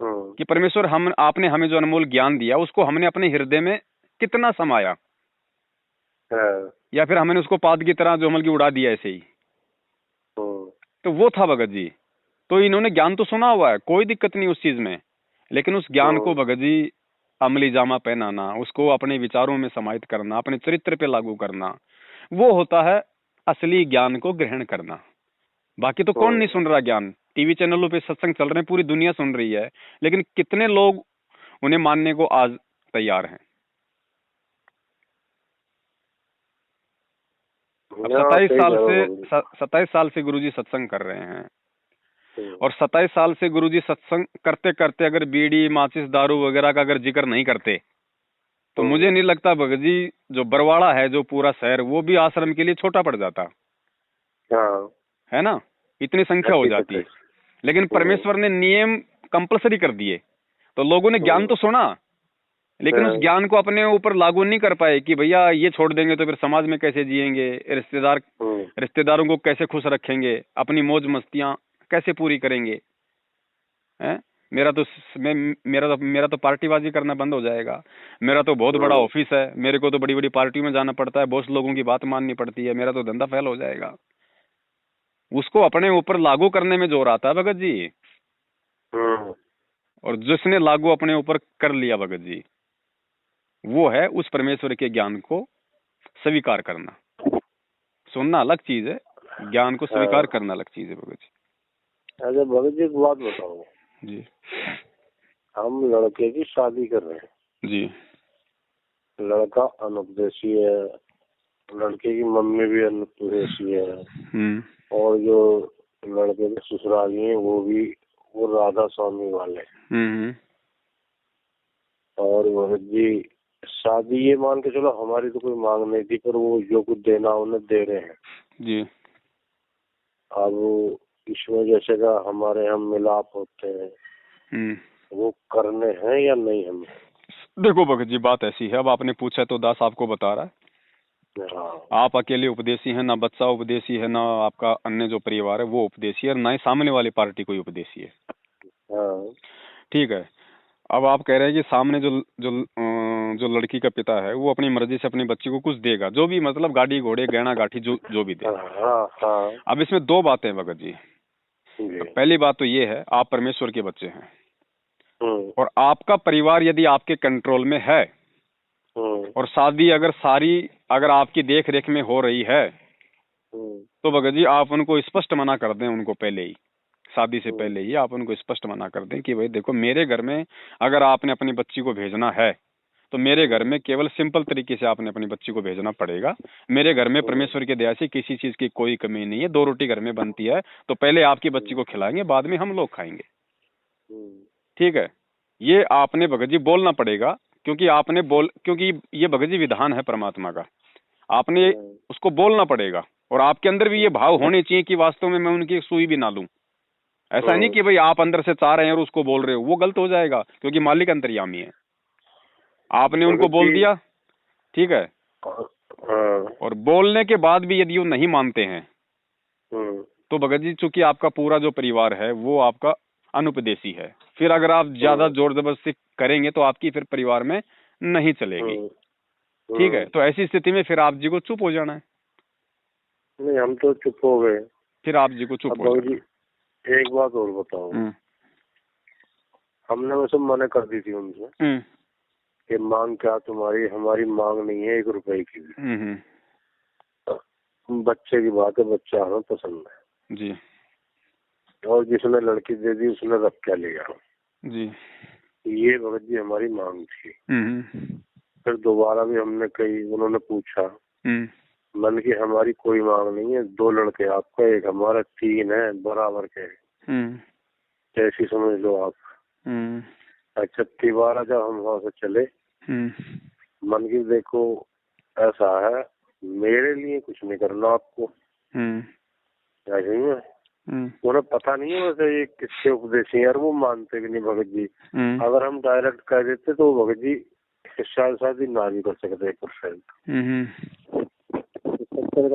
हाँ, कि परमेश्वर हम आपने हमें जो अनमोल ज्ञान दिया उसको हमने अपने हृदय में कितना समाया, हाँ, या फिर हमने उसको पाद की तरह जो हमल की उड़ा दिया ऐसे ही। हाँ, तो वो था भगत जी। तो इन्होंने ज्ञान तो सुना हुआ है, कोई दिक्कत नहीं उस चीज में, लेकिन उस ज्ञान को हाँ, भगत जी अमली जामा पहनाना, उसको अपने विचारों में समाहित करना, अपने चरित्र पे लागू करना, वो होता है असली ज्ञान को ग्रहण करना। बाकी तो कौन नहीं हाँ। सुन रहा ज्ञान। टीवी चैनलों पे सत्संग चल रहे हैं, पूरी दुनिया सुन रही है, लेकिन कितने लोग उन्हें मानने को आज तैयार हैं। अब हाँ, सही कह रहे हो भगत जी। 27 साल से गुरुजी सत्संग कर रहे हैं, और 27 साल से गुरुजी सत्संग करते करते अगर बीड़ी माचिस दारू वगैरह का अगर जिक्र नहीं करते तो मुझे नहीं लगता भगत जी जो बरवाड़ा है, जो पूरा शहर, वो भी आश्रम के लिए छोटा पड़ जाता। है ना, इतनी संख्या हो जाती है। लेकिन परमेश्वर ने नियम कंपलसरी कर दिए, तो लोगों ने ज्ञान तो सुना, लेकिन उस ज्ञान को अपने ऊपर लागू नहीं कर पाए कि भैया ये छोड़ देंगे तो फिर समाज में कैसे जिएंगे, रिश्तेदारों को कैसे खुश रखेंगे, अपनी मौज मस्तियां कैसे पूरी करेंगे। हैं, मेरा तो पार्टीबाजी करना बंद हो जाएगा। मेरा तो बहुत बड़ा ऑफिस है, मेरे को तो बड़ी बड़ी पार्टियों में जाना पड़ता है, बॉस लोगों की बात माननी पड़ती है, मेरा तो धंधा फेल हो जाएगा। उसको अपने ऊपर लागू करने में जोर आता है भगत जी। और जिसने लागू अपने ऊपर कर लिया भगत जी, वो है उस परमेश्वर के ज्ञान को स्वीकार करना। सुनना अलग चीज है, ज्ञान को स्वीकार करना अलग चीज है भगत जी। अच्छा भगत जी एक बात बताओ जी, हम लड़के की शादी कर रहे हैं जी, लड़का अनुपदेशी है, लड़के की मम्मी भी अनुपदेशी है, और जो लड़के के ससुराली हैं वो राधा स्वामी वाले। और भगत जी शादी ये मान के चलो हमारी तो कोई मांग नहीं थी, पर वो जो कुछ देना उन्हें दे रहे हैं जी। अब इसमें जैसे का हमारे हम मिलाप होते हैं, वो करने हैं या नहीं हमें? देखो भगत जी बात ऐसी है, अब आपने पूछा तो दास आपको बता रहा है। आप अकेले उपदेशी हैं, ना बच्चा उपदेशी है, ना आपका अन्य जो परिवार है वो उपदेशी है, ना ही सामने वाली पार्टी कोई उपदेशी है। ठीक है। अब आप कह रहे हैं कि सामने जो जो जो लड़की का पिता है वो अपनी मर्जी से अपनी बच्ची को कुछ देगा, जो भी मतलब गाड़ी घोड़े गहना गाठी जो भी दे। अब इसमें दो बातें हैं भगत जी। तो पहली बात तो ये है, आप परमेश्वर के बच्चे हैं और आपका परिवार यदि आपके कंट्रोल में है और शादी अगर आपकी देख रेख में हो रही है तो भगत जी आप उनको स्पष्ट मना कर दें, उनको पहले ही शादी से पहले ही आप उनको स्पष्ट मना कर दें कि भाई देखो मेरे घर में अगर आपने अपनी बच्ची को भेजना है तो मेरे घर में केवल सिंपल तरीके से आपने अपनी बच्ची को भेजना पड़ेगा। मेरे घर में परमेश्वर की दया से किसी चीज की कोई कमी नहीं है, 2 रोटी घर में बनती है तो पहले आपकी बच्ची को खिलाएंगे, बाद में हम लोग खाएंगे। ठीक है, ये आपने भगत जी बोलना पड़ेगा, क्योंकि ये भगत जी विधान है परमात्मा का, आपने उसको बोलना पड़ेगा। और आपके अंदर भी ये भाव होने चाहिए कि वास्तव में मैं उनकी सुई भी ना लूं। ऐसा नहीं कि भाई आप अंदर से चाह रहे हैं और उसको बोल रहे हो, वो गलत हो जाएगा, क्योंकि मालिक अंतर्यामी है। आपने उनको बोल दिया, ठीक है, और बोलने के बाद भी यदि वो नहीं मानते हैं तो भगत जी चूंकि आपका पूरा जो परिवार है वो आपका अनुपदेशी है, फिर अगर आप ज्यादा जोर जबरदस्ती करेंगे तो आपकी फिर परिवार में नहीं चलेगी। ठीक है, तो ऐसी स्थिति में फिर आप जी को चुप हो जाना है। नहीं हम तो चुप हो गए, फिर आप जी को चुप हो जाना। एक बात और बताओ, हमने वैसे मना कर दी थी उनसे कि मांग क्या तुम्हारी, हमारी मांग नहीं है 1 रुपए की भी। बच्चे की बात है, बच्चा हमें पसंद है जी, और जिसने लड़की दे दी उसने रख क्या लिया जी। ये भगत जी हमारी मांग थी। फिर दोबारा भी हमने कही, उन्होंने पूछा, मन की हमारी कोई मांग नहीं है, 2 लड़के आपका, 1 हमारा, 3 है बराबर के, ऐसी समझ लो आप। अच्छा तिवारा जब हम वहां से चले, मन की देखो ऐसा है, मेरे लिए कुछ नहीं करना आपको, ऐसे ही है। उन्हें पता नहीं है वैसे ये किसके उपदेशी है, और वो मानते भी नहीं भगत जी। अगर हम डायरेक्ट कह देते तो भगत जी शायद ही ना भी कर सकते 1%।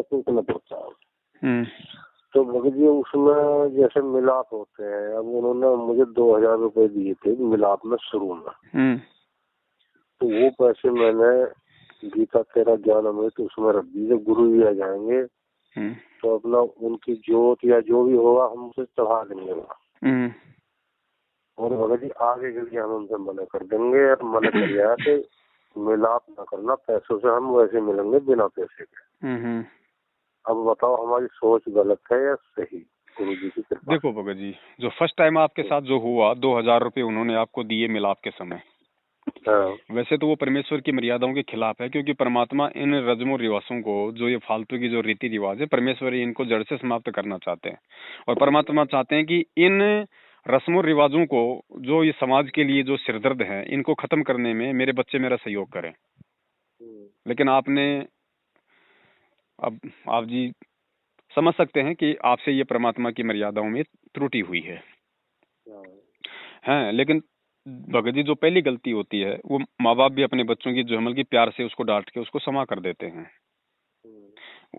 सोचना पड़ता है। तो भगत जी उसमें जैसे मिलाप होते हैं, अब उन्होंने मुझे 2000 रुपए दिए थे मिलाप में शुरू में, तो वो पैसे मैंने गीता तेरा ज्ञान अमृत उसमें रख दी, जब गुरु जी आ जाएंगे तो अपना उनकी जोत या जो भी होगा हम उसे चढ़ा देंगे। और भगत जी आगे के लिए हम उनसे मना कर देंगे, और मना कर दिया तो मिलाप ना करना, पैसों से हम वैसे मिलेंगे बिना पैसे के। अब बताओ हमारी सोच गलत है या सही? गुरु जी की कृपा। देखो भगत जी, जो फर्स्ट टाइम आपके साथ जो हुआ 2000 रुपए उन्होंने आपको दिए मिलाप के समय, हाँ। वैसे तो वो परमेश्वर की मर्यादाओं के खिलाफ है, क्योंकि परमात्मा इन रस्मों रिवाजों को, जो ये फालतू की जो रीति रिवाज है, परमेश्वर इनको जड़ से समाप्त करना चाहते हैं। और परमात्मा चाहते हैं कि इन रस्मों रिवाजों को, जो ये समाज के लिए जो सिरदर्द हैं, इनको खत्म करने में मेरे बच्चे मेरा सहयोग करें। लेकिन आपने, अब आप जी समझ सकते हैं कि आपसे ये परमात्मा की मर्यादाओं में त्रुटि हुई है। हैं, लेकिन भगत जी जो पहली गलती होती है, वो माँ बाप भी अपने बच्चों की जो है बल्कि प्यार से उसको डांट के उसको क्षमा कर देते हैं।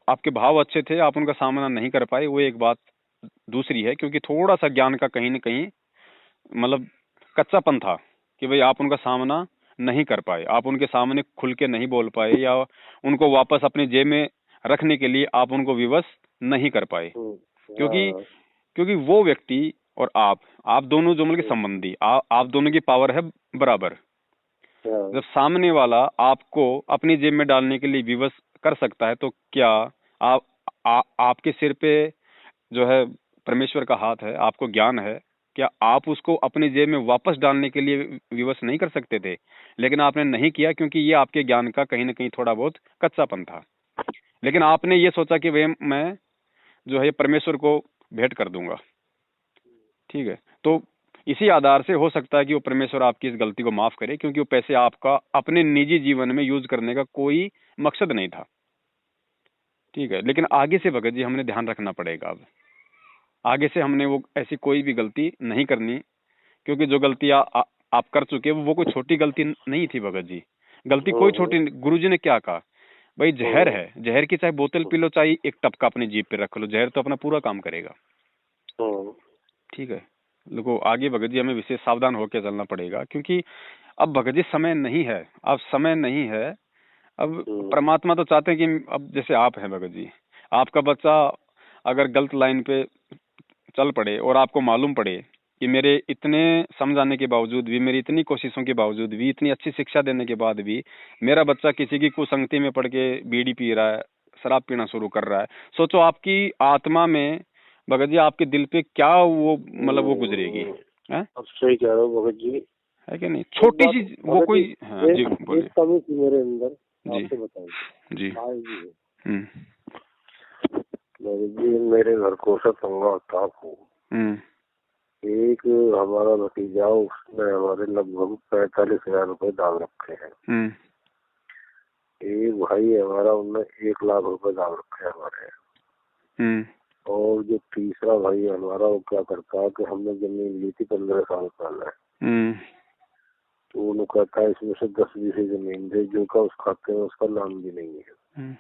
आपके भाव अच्छे थे, आप उनका सामना नहीं कर पाए, वो एक बात दूसरी है, क्योंकि थोड़ा सा ज्ञान का कहीं न कहीं मतलब कच्चापन था कि भाई आप उनका सामना नहीं कर पाए, आप उनके सामने खुल के नहीं बोल पाए, या उनको वापस अपनी जेब में रखने के लिए आप उनको विवश नहीं कर पाए। क्योंकि क्योंकि वो व्यक्ति और आप दोनों जो मतलब संबंधी, आप दोनों की पावर है बराबर। जब सामने वाला आपको अपनी जेब में डालने के लिए विवश कर सकता है, तो क्या आपके सिर पे जो है परमेश्वर का हाथ है, आपको ज्ञान है, क्या आप उसको अपनी जेब में वापस डालने के लिए विवश नहीं कर सकते थे? लेकिन आपने नहीं किया, क्योंकि ये आपके ज्ञान का कहीं ना कहीं थोड़ा बहुत कच्चापन था। लेकिन आपने ये सोचा कि वे मैं जो है परमेश्वर को भेंट कर दूंगा। ठीक है, तो इसी आधार से हो सकता है कि वो परमेश्वर आपकी इस गलती को माफ करे, क्योंकि वो पैसे आपका अपने निजी जीवन में यूज करने का कोई मकसद नहीं था। ठीक है, लेकिन आगे से भगत जी हमने ध्यान रखना पड़ेगा। अब आगे से हमने वो ऐसी कोई भी गलती नहीं करनी, क्योंकि जो गलती आप कर चुके वो कोई छोटी गलती नहीं थी भगत जी। गलती कोई छोटी, गुरुजी ने क्या कहा, भाई जहर है, जहर की चाहे बोतल पी लो, चाहे एक टपका अपनी जीभ पे रख लो, जहर तो अपना पूरा काम करेगा। ठीक है, लोगों आगे भगत जी हमें विशेष सावधान होकर चलना पड़ेगा, क्योंकि अब भगत जी समय नहीं है, अब समय नहीं है। अब परमात्मा तो चाहते हैं कि अब जैसे आप हैं भगत जी, आपका बच्चा अगर गलत लाइन पे चल पड़े और आपको मालूम पड़े कि मेरे इतने समझाने के बावजूद भी, मेरी इतनी कोशिशों के बावजूद भी, इतनी अच्छी शिक्षा देने के बाद भी मेरा बच्चा किसी की कुसंगति में पड़ के बीड़ी पी रहा है, शराब पीना शुरू कर रहा है, सोचो आपकी आत्मा में भगत जी, आपके दिल पे क्या वो मतलब वो गुजरेगी। है, अब सही कह रहे हो भगत जी, है कि नहीं? छोटी सी वो कोई, हाँ जी बोलिए। एक कमी थी मेरे अंदर, जी आपसे बताइए। जी जी मेरे घर को सत्संगा था। एक हमारा भतीजा, उसने हमारे लगभग 45,000 रुपए दाम रखे हैं। एक भाई हमारा, उनने 1 लाख रुपए दाम रखे हैं हमारे। और जो तीसरा भाई हमारा, वो क्या करता है कि हमने जमीन ली थी 15 साल पहले, तो उन्होंने कहता है इसमें से 10 बीघे जमीन दे, जो का उस खाते में उसका नाम भी नहीं है।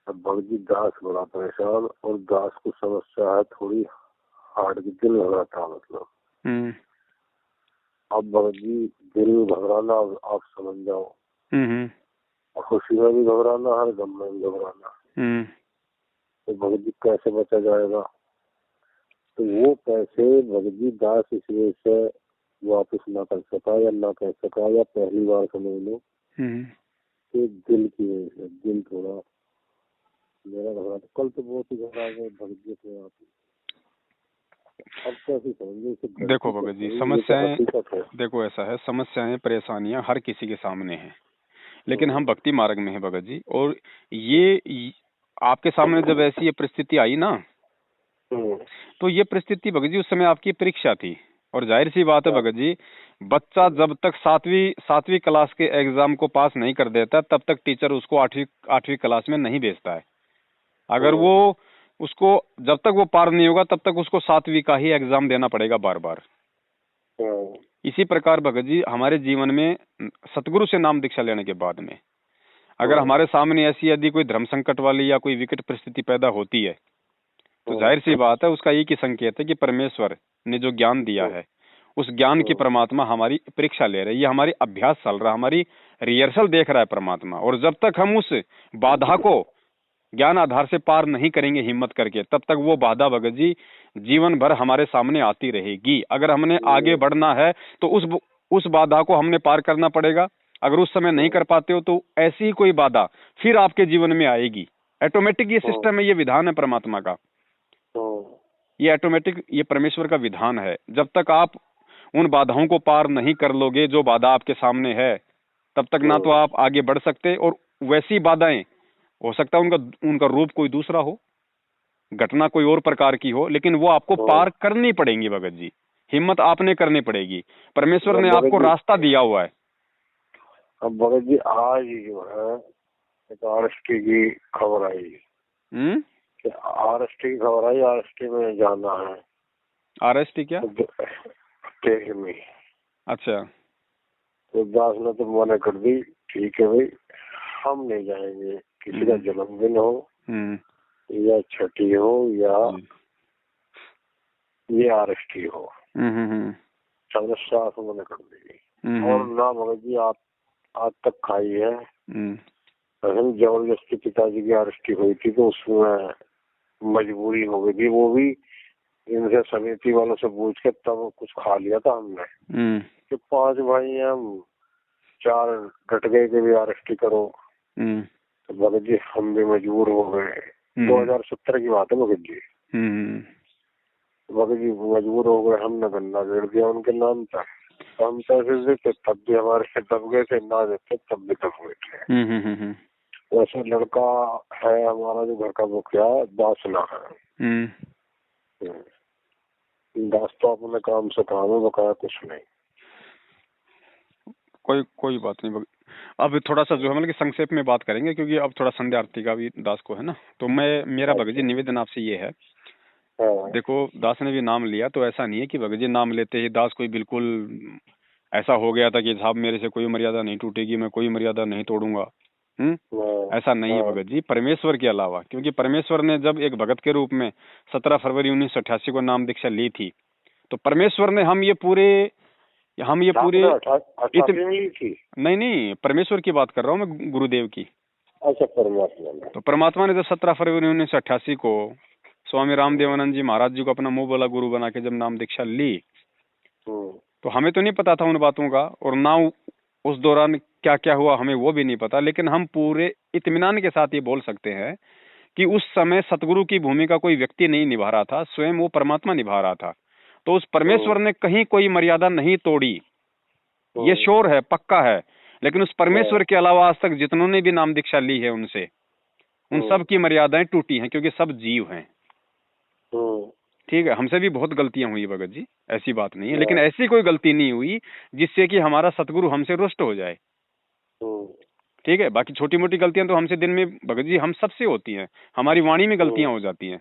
अब भगत जी दास बड़ा परेशान, और दास को समस्या है थोड़ी हार्ट की, दिल घबराता मतलब। अब भगत जी दिल घबराना, आप समझ जाओ, खुशी में भी घबराना, हर गम में भी घबराना। तो भगत जी कैसे बचा जाएगा? तो वो पैसे भगत जी दास इसलिए से वापस ना कर सका या ना कह सका, या पहली बार समझ लो कि दिल की वजह से, दिल थोड़ा मेरा घबरा। कल तो बहुत ही घबरा गए भगत जी थे आप। अब कैसे समझे? देखो भगत जी, समस्याएं, देखो ऐसा है, समस्याएं परेशानियां हर किसी के सामने हैं, लेकिन हम भक्ति मार्ग में हैं भगत जी। और ये आपके सामने जब ऐसी ये परिस्थिति आई ना, तो ये परिस्थिति भगत जी उस समय आपकी परीक्षा थी। और जाहिर सी बात है भगत जी, बच्चा जब तक सातवीं क्लास के एग्जाम को पास नहीं कर देता, तब तक टीचर उसको आठवीं क्लास में नहीं भेजता है। अगर वो उसको, जब तक वो पार नहीं होगा, तब तक उसको 7वीं का ही एग्जाम देना पड़ेगा बार बार। इसी प्रकार भगत जी हमारे जीवन में सतगुरु से नाम दीक्षा लेने के बाद में अगर हमारे सामने ऐसी यदि कोई धर्म संकट वाली या कोई विकट परिस्थिति पैदा होती है, तो जाहिर सी बात है उसका एक ही संकेत है कि परमेश्वर ने जो ज्ञान दिया है, उस ज्ञान की परमात्मा हमारी परीक्षा ले रहा है, ये हमारी अभ्यास चल रहा है, हमारी रिहर्सल देख रहा है परमात्मा। और जब तक हम उस बाधा को ज्ञान आधार से पार नहीं करेंगे हिम्मत करके, तब तक वो बाधा भगत जी जीवन भर हमारे सामने आती रहेगी। अगर हमने आगे बढ़ना है तो उस बाधा को हमने पार करना पड़ेगा। अगर उस समय नहीं कर पाते हो तो ऐसी ही कोई बाधा फिर आपके जीवन में आएगी। ऑटोमेटिक ये सिस्टम है, ये विधान है परमात्मा का, ये ऑटोमेटिक, ये परमेश्वर का विधान है। जब तक आप उन बाधाओं को पार नहीं कर लोगे जो बाधा आपके सामने है, तब तक ना तो आप आगे बढ़ सकते, और वैसी बाधाएं हो सकता है उनका उनका रूप कोई दूसरा हो, घटना कोई और प्रकार की हो, लेकिन वो आपको पार करनी पड़ेंगी भगत जी। हिम्मत आपने करनी पड़ेगी, परमेश्वर ने आपको रास्ता दिया हुआ है। अब भगत जी आज ही जो है एक आरएसटी की खबर आई कि आरएसटी की खबर आई, आरएसटी में जाना है। आरएसटी क्या? ट्रेन में। अच्छा। तो दास ने तो मना कर दी, ठीक है भाई हम नहीं जाएंगे, किसी का जन्मदिन हो या छठी हो या ये आरएसटी हो, सबने साफ मना कर दी। और ना भगत जी आप आज तक खाई है। जबरदस्ती पिताजी की आरएसटी हुई थी तो उसमें मजबूरी हो गई थी, वो भी इनसे समिति वालों से पूछ के तब कुछ खा लिया था हमने। कि 5 भाई हैं हम, 4 डट गए कि भी आरएसटी करो। तो भगत जी हम भी मजबूर हो गए। 2017 की बात है भगत जी। भगत जी मजबूर हो गए, हमने गन्ना गिर दिया उनके नाम तक। हम पैसे देते तब भी हमारे से दब गए थे, ना देते तब भी दब गए थे। वैसे लड़का है हमारा जो घर का मुखिया दासना है। दास तो अपने काम से काम है, बकाया कुछ नहीं। कोई बात नहीं। अब थोड़ा सा जो है मतलब कि संक्षेप में बात करेंगे, क्योंकि अब थोड़ा संध्या आरती का भी दास को है ना। तो मेरा भगत जी निवेदन आपसे ये है, देखो दास ने भी नाम लिया तो ऐसा नहीं है कि भगत जी नाम लेते ही दास कोई बिल्कुल ऐसा हो गया था कि साहब मेरे से कोई मर्यादा नहीं टूटेगी, मैं कोई मर्यादा नहीं तोड़ूंगा। ऐसा नहीं है भगत जी, परमेश्वर के अलावा। क्योंकि परमेश्वर ने जब एक भगत के रूप में 17 फरवरी 1988 को नाम दीक्षा ली थी, तो परमेश्वर ने हम ये पूरे नहीं परमेश्वर की बात कर रहा हूँ मैं, गुरुदेव की। अच्छा परमात्मा। तो परमात्मा ने जब 17 फरवरी 1988 को स्वामी रामदेवानंद जी महाराज जी को अपना मुंह बोला गुरु बना के जब नाम दीक्षा ली, तो हमें तो नहीं पता था उन बातों का, और ना उस दौरान क्या क्या हुआ हमें वो भी नहीं पता। लेकिन हम पूरे इत्मीनान के साथ ये बोल सकते हैं कि उस समय सतगुरु की भूमिका कोई व्यक्ति नहीं निभा रहा था, स्वयं वो परमात्मा निभा रहा था। तो उस परमेश्वर ने कहीं कोई मर्यादा नहीं तोड़ी, ये श्योर है, पक्का है। लेकिन उस परमेश्वर के अलावा आज तक जितनों ने भी नाम दीक्षा ली है उनसे, उन सब की मर्यादाएं टूटी हैं, क्योंकि सब जीव हैं। ठीक है, हमसे भी बहुत गलतियां हुई भगत जी, ऐसी बात नहीं है। लेकिन ऐसी कोई गलती नहीं हुई जिससे कि हमारा सतगुरु हमसे रुष्ट हो जाए। ठीक है, बाकी छोटी मोटी गलतियां तो हमसे दिन में भगत जी हम सबसे होती हैं। हमारी वाणी में गलतियां हो जाती हैं,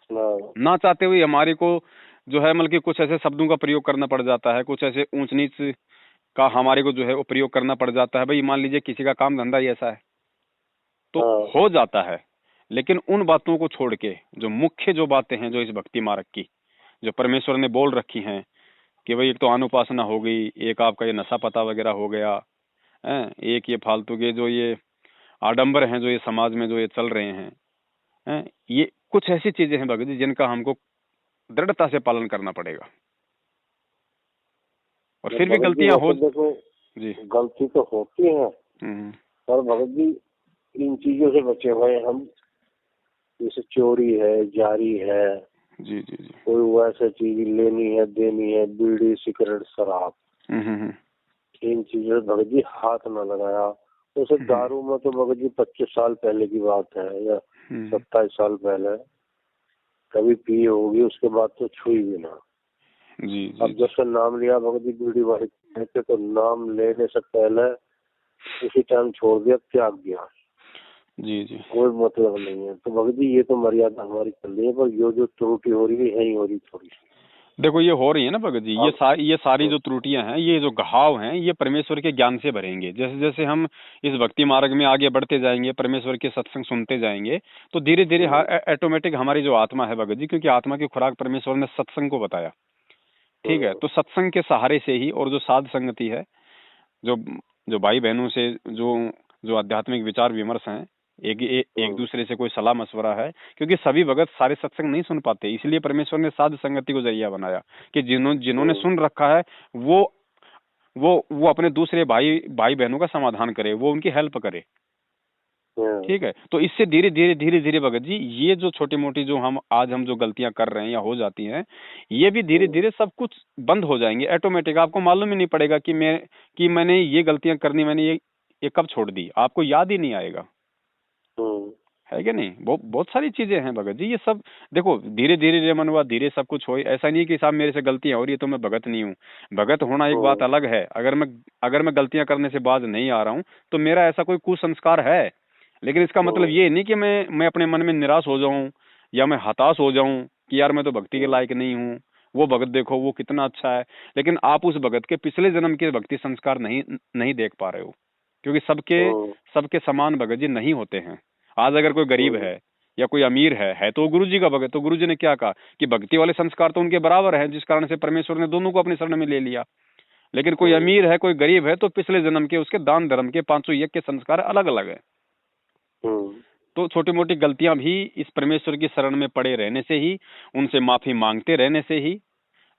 ना चाहते हुए हमारे को जो है मतलब कि कुछ ऐसे शब्दों का प्रयोग करना पड़ जाता है, कुछ ऐसे ऊंच नीच का हमारे को जो है वो प्रयोग करना पड़ जाता है। भाई मान लीजिए किसी का काम धंधा ही ऐसा है तो हो जाता है। लेकिन उन बातों को छोड़ के जो मुख्य जो बातें हैं जो इस भक्ति मार्ग की, जो परमेश्वर ने बोल रखी हैं कि भाई एक तो अनुपासना हो गई, एक आपका ये नशा पता वगैरह हो गया, एक ये फालतू के जो ये आडंबर हैं जो ये समाज में जो ये चल रहे हैं, ये कुछ ऐसी चीजें हैं भगत जी जिनका हमको दृढ़ता से पालन करना पड़ेगा। और फिर भी गलतियां हो, देखो जी गलती तो होती है, पर भगत जी इन चीजों से बचे हुए हम, जैसे चोरी है, जारी है, जी जी जी, कोई वैसे चीज लेनी है देनी है, बीड़ी सिगरेट शराब, इन चीजों से भगत जी हाथ न लगाया। उसे दारू में तो भगत जी 25 साल पहले की बात है या 27 साल पहले कभी पी होगी, उसके बाद तो छुई भी ना। जी, अब जब से नाम लिया भगत जी बीड़ी वाली कहते तो नाम लेने से पहले उसी टाइम छोड़ दिया, त्याग दिया। जी जी, कोई मतलब नहीं है। तो भगत जी ये तो मर्यादा हमारी चल रही है, पर जो त्रुटि हो रही है यही हो रही थोड़ी सी। देखो ये हो रही है ना भगत जी, ये सारी जो त्रुटियां हैं, ये जो घाव हैं, ये परमेश्वर के ज्ञान से भरेंगे। जैसे जैसे हम इस भक्ति मार्ग में आगे बढ़ते जाएंगे, परमेश्वर के सत्संग सुनते जाएंगे, तो धीरे धीरे ऑटोमेटिक हमारी जो आत्मा है भगत जी, क्योंकि आत्मा की खुराक परमेश्वर ने सत्संग को बताया। ठीक है, तो सत्संग के सहारे से ही, और जो साध संगति है, जो भाई बहनों से जो आध्यात्मिक विचार विमर्श हैं, एक दूसरे से कोई सलाह मशवरा है, क्योंकि सभी भगत सारे सत्संग नहीं सुन पाते, इसलिए परमेश्वर ने साध संगति को जरिया बनाया कि जिन्होंने सुन रखा है वो अपने दूसरे भाई बहनों का समाधान करे, वो उनकी हेल्प करे। ठीक है। तो इससे धीरे धीरे भगत जी ये जो छोटी मोटी जो हम जो गलतियां कर रहे हैं या हो जाती हैं, ये भी धीरे धीरे सब कुछ बंद हो जाएंगे ऑटोमेटिक। आपको मालूम ही नहीं पड़ेगा कि मैंने ये गलतियां करनी, मैंने ये कब छोड़ दी, आपको याद ही नहीं आएगा। है कि नहीं? बहुत सारी चीजें हैं भगत जी, ये सब देखो धीरे धीरे मनवा धीरे सब कुछ हो। ऐसा नहीं कि साहब मेरे से गलतियां हो रही है तो मैं भगत नहीं हूँ। भगत होना एक बात अलग है। अगर मैं गलतियां करने से बाज नहीं आ रहा हूँ तो मेरा ऐसा कोई कुसंस्कार है, लेकिन इसका मतलब ये नहीं कि मैं अपने मन में निराश हो जाऊं या मैं हताश हो जाऊं कि यार मैं तो भक्ति के लायक नहीं हूँ, वो भगत देखो वो कितना अच्छा है। लेकिन आप उस भगत के पिछले जन्म के भक्ति संस्कार नहीं देख पा रहे हो, क्योंकि सबके समान भगत जी नहीं होते हैं। आज अगर कोई गरीब है या कोई अमीर है तो गुरु जी का भगत, तो गुरु जी ने क्या कहा कि भक्ति वाले संस्कार तो उनके बराबर हैं, जिस कारण से परमेश्वर ने दोनों को अपनी शरण में ले लिया। लेकिन कोई अमीर है कोई गरीब है तो पिछले जन्म के उसके दान धर्म के 500 यज्ञ के संस्कार अलग अलग है। तो छोटी मोटी गलतियां भी इस परमेश्वर की शरण में पड़े रहने से ही, उनसे माफी मांगते रहने से ही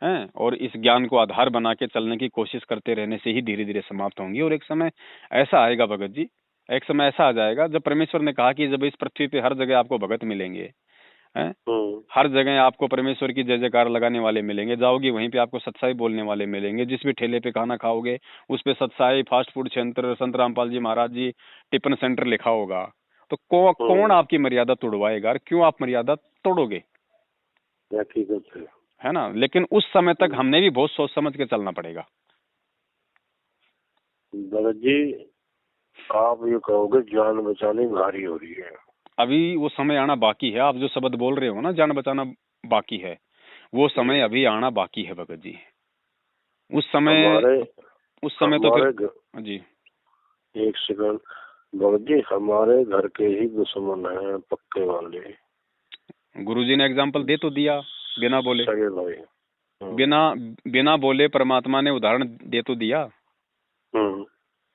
हैं, और इस ज्ञान को आधार बना के चलने की कोशिश करते रहने से ही धीरे धीरे समाप्त होंगी। और एक समय ऐसा आएगा भगत जी, एक समय ऐसा आ जाएगा जब परमेश्वर ने कहा कि जब इस पृथ्वी पे हर जगह आपको भगत मिलेंगे, हैं, हर जगह आपको परमेश्वर की जय जयकार लगाने वाले मिलेंगे, जाओगे वहीं पे आपको सत्साई बोलने वाले मिलेंगे, जिस भी ठेले पे खाना खाओगे उस पे सत्साई फास्ट फूड सेंटर संत रामपाल जी महाराज जी टिफिन सेंटर लिखा होगा। तो कौन आपकी मर्यादा तोड़वाएगा और क्यों आप मर्यादा तोड़ोगे? है ना? लेकिन उस समय तक हमने भी बहुत सोच समझ के चलना पड़ेगा। भगत जी आप ये कहोगे जान बचानी भारी हो रही है। अभी वो समय आना बाकी है। आप जो शब्द बोल रहे हो ना, जान बचाना बाकी है, वो समय अभी आना बाकी है भगत जी। उस समय तो फिर जी एक सेकंड भगत जी, हमारे घर के ही दुश्मन हैं पक्के वाले। गुरुजी ने एग्जाम्पल दे तो दिया बिना बोले, भाई बिना बोले परमात्मा ने उदाहरण दे तो दिया।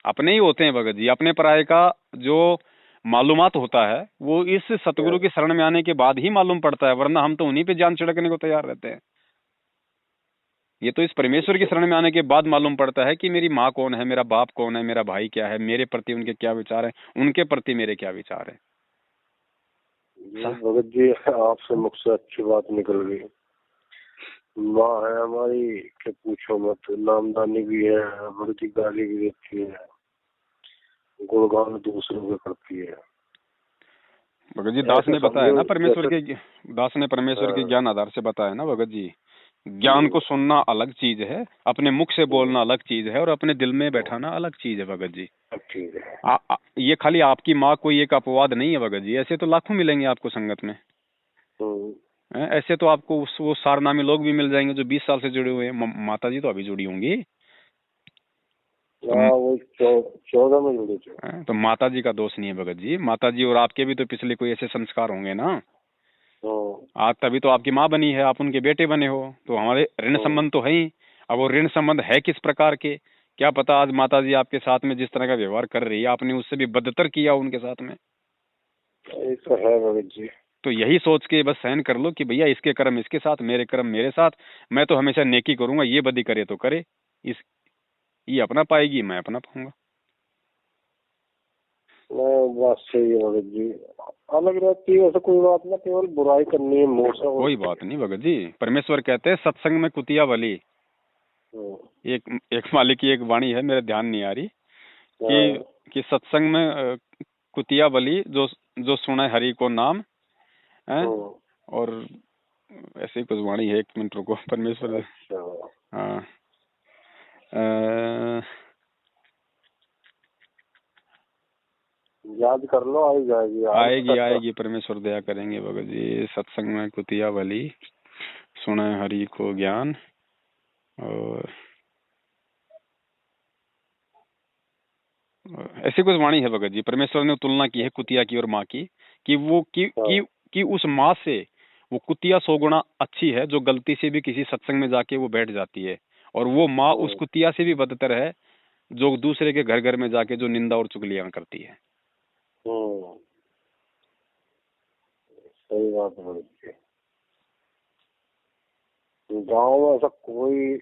अपने ही होते हैं भगत जी। अपने पराये का जो मालूमात होता है वो इस सतगुरु की शरण में आने के बाद ही मालूम पड़ता है, वरना हम तो उन्हीं पे जान छिड़कने को तैयार रहते हैं। ये तो इस परमेश्वर की शरण में आने के बाद मालूम पड़ता है कि मेरी माँ कौन है, मेरा बाप कौन है, मेरा भाई क्या है, मेरे प्रति उनके क्या विचार है, उनके प्रति मेरे क्या विचार है। भगत जी आपसे मुख से अच्छी बात निकल गई। माँ है हमारी कि पूछो मत, नामदानी भी है, बड़ी गाली भी देती है, गुणगान दूसरों के करती है। भगत जी दास ने बताया ना परमेश्वर के ज्ञान आधार से बताया ना भगत जी, ज्ञान को सुनना अलग चीज है, अपने मुख से बोलना अलग चीज है, और अपने दिल में बैठाना अलग चीज है भगत जी। ये खाली आपकी माँ कोई एक अपवाद नहीं है भगत जी, ऐसे तो लाखों मिलेंगे आपको संगत में। ऐसे तो आपको वो सारनामी लोग भी मिल जाएंगे जो 20 साल से जुड़े हुए हैं। माता जी तो अभी जुड़ी होंगी, वो 14 में जुड़े थे। तो माता जी का दोष नहीं है भगत जी। माता जी और आपके भी तो पिछले कोई ऐसे संस्कार होंगे ना, आज तभी तो आपकी माँ बनी है, आप उनके बेटे बने हो, तो हमारे ऋण संबंध तो है ही। अब वो ऋण संबंध है किस प्रकार के, क्या पता आज माता जी आपके साथ में जिस तरह का व्यवहार कर रही है आपने उससे भी बदतर किया उनके साथ में। ऐसा है भगत जी। तो यही सोच के बस सहन कर लो कि भैया इसके कर्म इसके साथ, मेरे कर्म मेरे साथ, मैं तो हमेशा नेकी करूंगा, ये बदी करे तो करे, ये अपना पाएगी मैं अपना पाऊंगा। बात सही है भगत जी, अलग रहती है वैसे कोई बात ना, केवल बुराई करनी है मुंह से। कोई बात नहीं भगत जी, परमेश्वर कहते हैं सत्संग में कुतिया वाली। एक मालिक की एक वाणी है, मेरे ध्यान नहीं आ रही कि सत्संग में कुतिया बली जो सुने हरि को नाम है, और ऐसे ही कुछ वाणी है, 1 मिनट रुको परमेश्वर। हाँ याद कर लो, आएगी परमेश्वर दया करेंगे भगत जी। सत्संग में कुतिया बली सुने हरि को ज्ञान, और ऐसी कुछ वाणी है भगत जी। परमेश्वर ने तुलना की है कुतिया की और माँ की, कि वो कि उस माँ से वो कुतिया 100 गुना अच्छी है जो गलती से भी किसी सत्संग में जाके वो बैठ जाती है, और वो माँ उस कुतिया से भी बदतर है जो दूसरे के घर घर में जाके जो निंदा और चुगलियां करती है। सही बात है। गाँव में ऐसा कोई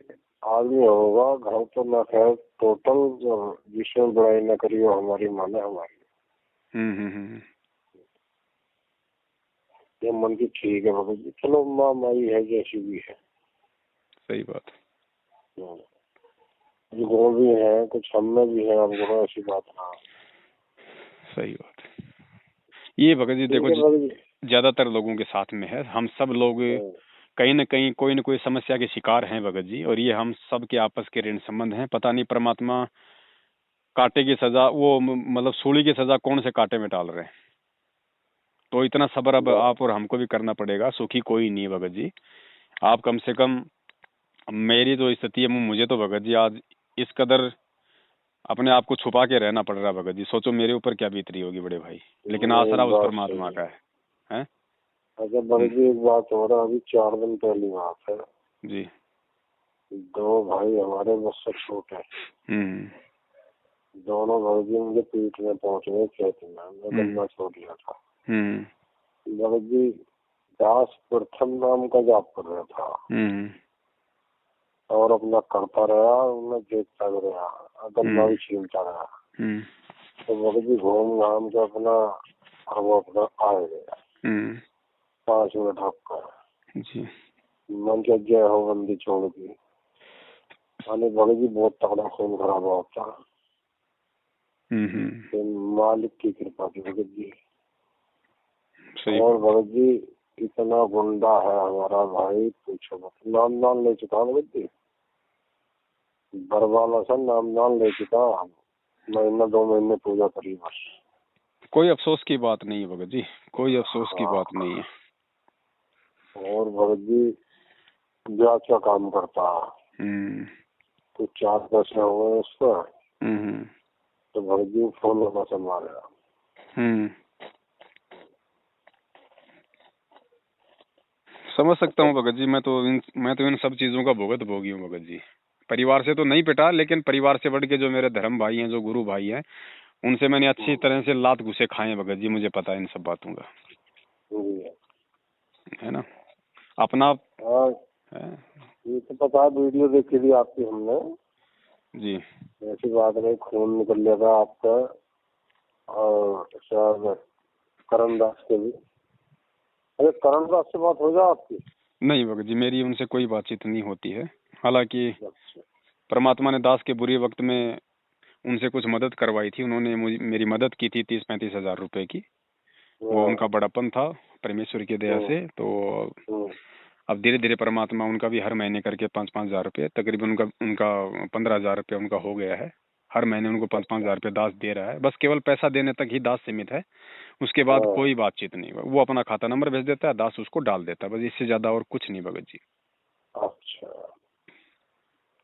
आदमी होगा, घर तो ना खैर टोटल जिसमें बुराई न करी हो हमारी माँ ने हमारी। हम्म। ये मन की ठीक है भगत जी, चलो माँ माई है जैसी भी है। सही बात है। कुछ गुण भी है, कुछ हम में भी है, अब गुण ऐसी बात ना। सही बात है। ये भगत जी ठीक देखो है भगत जी। ज्यादातर लोगों के साथ में है, हम सब लोग कहीं न कहीं कोई न कोई समस्या के शिकार हैं भगत जी, और ये हम सब के आपस के ऋण संबंध हैं। पता नहीं परमात्मा कांटे की सजा वो मतलब सूली की सजा कौन से कांटे में डाल रहे हैं। तो इतना सब्र अब आप और हमको भी करना पड़ेगा। सुखी कोई नहीं है भगत जी। आप कम से कम, मेरी जो स्थिति है मुझे तो भगत जी आज इस कदर अपने आप को छुपा के रहना पड़ रहा है भगत जी। सोचो मेरे ऊपर क्या बीत रही होगी बड़े भाई, लेकिन आसरा उस परमात्मा का है। हैं? अच्छा भगत जी, एक बात हो रहा, अभी 4 दिन पहली बात है जी। 2 भाई हमारे मुझसे छोटे, दोनों भगत जी मुझे पीठ में पहुंच गए खेत में, मैं गन्ना छोड़ लिया था। भगत जी दास प्रथम नाम का जाप कर रहा था और अपना करता रहा, मैं देखता भी रहा, गन्ना भी छीलता रहा। तो भगत जी घूम घाम के अपना और वो अपना आ गया 5 मिनट हक जी। मन के जय हो बंदी छोड़ दी। माने भगत जी बहुत तगड़ा खून खराब होता। तो मालिक की कृपा थी भगत जी। और भगत जी इतना गुंडा है हमारा भाई, पूछो मत। नाम ले चुका भगत जी, बरवाला सा नाम ले चुका। महीना 2 महीने पूजा करी बस। कोई अफसोस की बात नहीं है भगत जी, कोई अफसोस की बात नहीं है। और भगत जी ब्याज का काम करता है, तो 4 पैसे हुए उस पर, तो भगत जी फोन लगा संभाला। समझ सकता हूँ भगत जी। मैं तो इन सब चीजों का भोगी हूँ भगत जी। परिवार से तो नहीं पिटा, लेकिन परिवार से बढ़ के जो मेरे धर्म भाई हैं, जो गुरु भाई हैं, उनसे मैंने अच्छी तरह से लात घुसे खाए हैं भगत जी। मुझे पता है इन सब बातों का, है ना। अपना ये तो पता है, वीडियो देखी थी आपकी हमने जी। ऐसी बात नहीं, खून निकल लिया था आपका और शायद करण दास के भी। अरे करण दास से बात हो जाए आपकी? नहीं भगत जी, मेरी उनसे कोई बातचीत नहीं होती है। हालांकि परमात्मा ने दास के बुरे वक्त में उनसे कुछ मदद करवाई थी। उन्होंने मेरी मदद की थी 30-35 हजार रुपए की। वो उनका बड़प्पन था परमेश्वर की दया से। तो अब धीरे धीरे परमात्मा उनका भी हर महीने करके 5-5 हजार रुपये, तकरीबन उनका 15 हजार रुपये उनका हो गया है। हर महीने उनको 5-5 हजार रुपये दास दे रहा है। बस केवल पैसा देने तक ही दास सीमित है, उसके बाद कोई बातचीत नहीं। वो अपना खाता नंबर भेज देता है, दास उसको डाल देता है, बस इससे ज्यादा और कुछ नहीं भगत जी। अच्छा,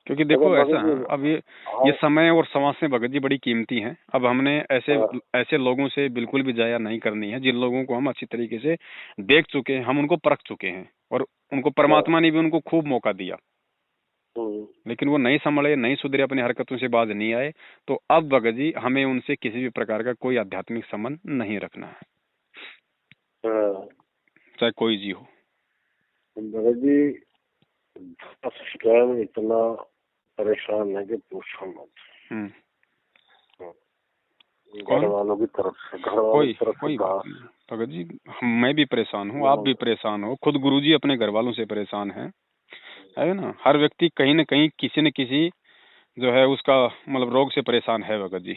क्योंकि देखो ऐसा है, अब ये समय और सांसें भगत जी बड़ी कीमती हैं। अब हमने ऐसे लोगों से बिल्कुल भी जाया नहीं करनी है, जिन लोगों को हम अच्छी तरीके से देख चुके हैं, हम उनको परख चुके हैं, और उनको परमात्मा ने भी उनको खूब मौका दिया, लेकिन वो नहीं संभले, नहीं सुधरे, अपनी हरकतों से बाज नहीं आए। तो अब भगत जी हमें उनसे किसी भी प्रकार का कोई आध्यात्मिक संबंध नहीं रखना है, चाहे कोई जी हो। भगत जी स्वयं इतना परेशान है कि पूछो मत। घर वालों की तरफ से, कोई भगत जी मैं भी परेशान हूँ, आप भी परेशान हो, खुद गुरुजी अपने घर वालों से परेशान है ना। हर व्यक्ति कहीं न कहीं किसी न किसी जो है उसका मतलब रोग से परेशान है भगत जी।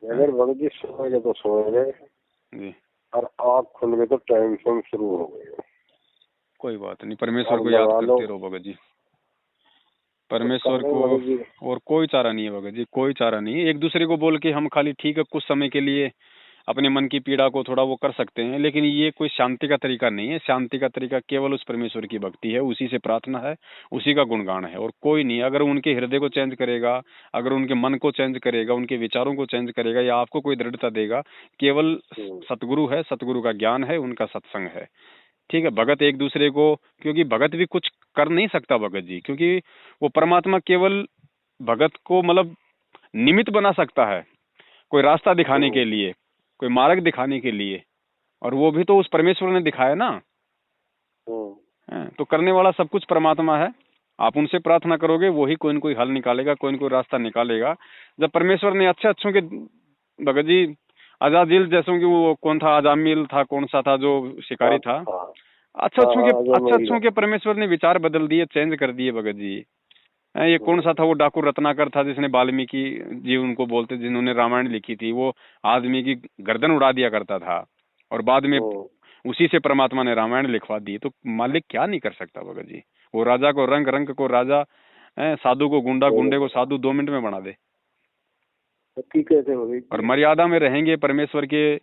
अगर भगत जी सोएंगे तो सोएंगे जी, और आँख खुल गए तो टेंशन शुरू हो गई। कोई बात नहीं, परमेश्वर को याद करते रहो भगत जी। परमेश्वर को और कोई चारा नहीं है भगत जी, कोई चारा नहीं है। एक दूसरे को बोल के हम खाली ठीक है कुछ समय के लिए अपने मन की पीड़ा को थोड़ा वो कर सकते हैं, लेकिन ये कोई शांति का तरीका नहीं है। शांति का तरीका केवल उस परमेश्वर की भक्ति है, उसी से प्रार्थना है, उसी का गुणगान है, और कोई नहीं। अगर उनके हृदय को चेंज करेगा, अगर उनके मन को चेंज करेगा, उनके विचारों को चेंज करेगा, या आपको कोई दृढ़ता देगा, केवल सतगुरु है, सतगुरु का ज्ञान है, उनका सत्संग है। ठीक है, भगत एक दूसरे को, क्योंकि भगत भी कुछ कर नहीं सकता भगत जी, क्योंकि वो परमात्मा केवल भगत को मतलब निमित्त बना सकता है, कोई रास्ता दिखाने के लिए, कोई मार्ग दिखाने के लिए, और वो भी तो उस परमेश्वर ने दिखाया ना। तो करने वाला सब कुछ परमात्मा है। आप उनसे प्रार्थना करोगे, वही कोई न कोई हल निकालेगा, कोई न कोई रास्ता निकालेगा। जब परमेश्वर ने अच्छे अच्छों के भगत जी अजाजिल जैसों की वो कौन था, अजामिल था, कौन सा था जो शिकारी था। हाँ अच्छा हाँ अच्छों के हाँ, जो अच्छा महिला। अच्छों के परमेश्वर ने विचार बदल दिए, चेंज कर दिए भगत जी। ये कौन सा था वो डाकू रत्नाकर था जिसने वाल्मीकि जी उनको बोलते, जिन्होंने रामायण लिखी थी, वो आदमी की गर्दन उड़ा दिया करता था और बाद में उसी से परमात्मा ने रामायण लिखवा दी। तो मालिक क्या नहीं कर सकता भगत जी। वो राजा को रंग, रंग को राजा, साधु को गुंडा, गुंडे को साधु 2 मिनट में बना दे। हकीकत है भगत और जी। मर्यादा में रहेंगे, परमेश्वर के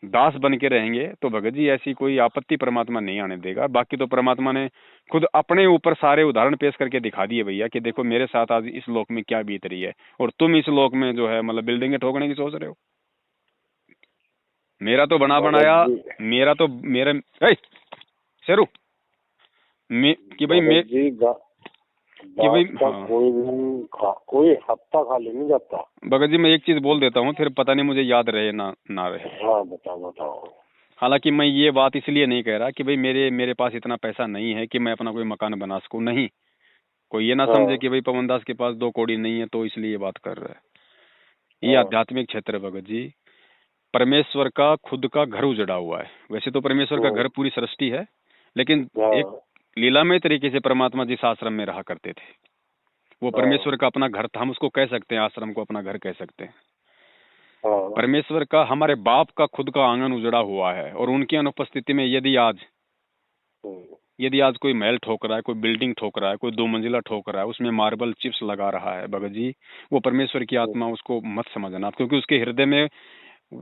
दास बन के रहेंगे तो भगत जी ऐसी कोई आपत्ति परमात्मा नहीं आने देगा। बाकी तो परमात्मा ने खुद अपने ऊपर सारे उदाहरण पेश करके दिखा दिए भैया कि देखो मेरे साथ आज इस लोक में क्या बीत रही है और तुम इस लोक में जो है मतलब बिल्डिंगें ठोकने की सोच रहे हो। मेरा तो बना भगत बनाया, जी, मेरा तो मेरे शेरू कि भाई भगत जी कि भाई बात का हाँ कोई दिन कोई हफ्ता खाली नहीं जाता। भगत जी मैं एक चीज बोल देता हूँ, फिर पता नहीं मुझे याद रहे ना ना रहे। हाँ बताओ बताओ। हालांकि मैं ये बात इसलिए नहीं कह रहा कि भाई मेरे पास इतना पैसा नहीं है कि मैं अपना कोई मकान बना सकूं, नहीं। कोई ये ना समझे हाँ कि भाई पवन दास के पास 2 कौड़ी नहीं है तो इसलिए ये बात कर रहा है। ये हाँ आध्यात्मिक क्षेत्र है भगत जी। परमेश्वर का खुद का घर उजड़ा हुआ है। वैसे तो परमेश्वर का घर पूरी सृष्टि है, लेकिन एक हाँ लीलामय तरीके से परमात्मा जिस आश्रम में रहा करते थे वो हाँ परमेश्वर का अपना घर था। हम उसको कह सकते हैं, आश्रम को अपना घर कह सकते हैं। हाँ परमेश्वर का, हमारे बाप का खुद का आंगन उजड़ा हुआ है और उनकी अनुपस्थिति में यदि आज कोई महल ठोक रहा है, कोई बिल्डिंग ठोक रहा है, कोई 2 मंजिला ठोक रहा है, उसमें मार्बल चिप्स लगा रहा है भगत जी, वो परमेश्वर की आत्मा, उसको मत समझना आप, क्योंकि उसके हृदय में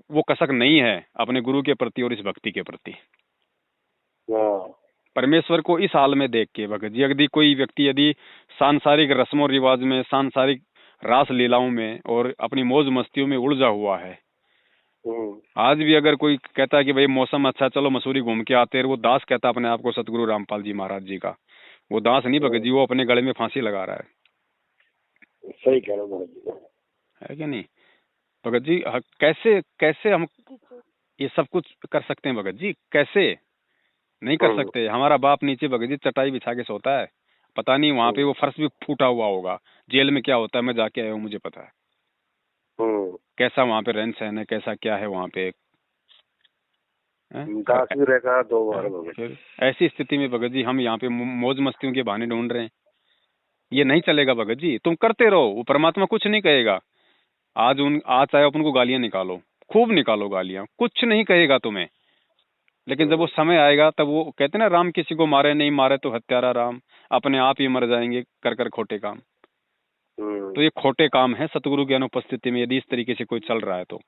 वो कसक नहीं है अपने गुरु के प्रति और इस भक्ति के प्रति। हाँ परमेश्वर को इस हाल में देख के भगत जी, यदि कोई व्यक्ति यदि सांसारिक रस्मों रिवाज में, सांसारिक रास लीलाओं में और अपनी मौज मस्तियों में उलझा हुआ है, आज भी अगर कोई कहता है कि भाई मौसम अच्छा, चलो मसूरी घूम के आते हैं, वो दास कहता अपने आप को सतगुरु रामपाल जी महाराज जी का, वो दास नहीं भगत जी, वो अपने गले में फांसी लगा रहा सही कह रहे हो भगत जी। है कि नहीं भगत जी। कैसे कैसे हम ये सब कुछ कर सकते हैं भगत जी, कैसे नहीं कर सकते। हमारा बाप नीचे भगत जी चटाई बिछा के सोता है, पता नहीं वहां पे वो फर्श भी फूटा हुआ होगा। जेल में क्या होता है मैं जाके आया हूँ, मुझे पता है कैसा वहां पे रहन सहन है, कैसा क्या है वहां पे। दास भी रहता 2 बार भगत। फिर ऐसी स्थिति में भगत जी हम यहाँ पे मौज मस्तियों के बहाने ढूंढ रहे हैं, ये नहीं चलेगा भगत जी। तुम करते रहो, वो परमात्मा कुछ नहीं कहेगा। आज चाहे अपन को गालियां निकालो, खूब निकालो गालियां, कुछ नहीं कहेगा तुम्हें। लेकिन जब वो समय आएगा तब वो कहते ना, राम किसी को मारे नहीं, मारे तो हत्यारा राम, अपने आप ही मर जाएंगे कर कर खोटे काम। तो ये खोटे काम है सतगुरु की अनुपस्थिति में यदि इस तरीके से कोई चल रहा है तो।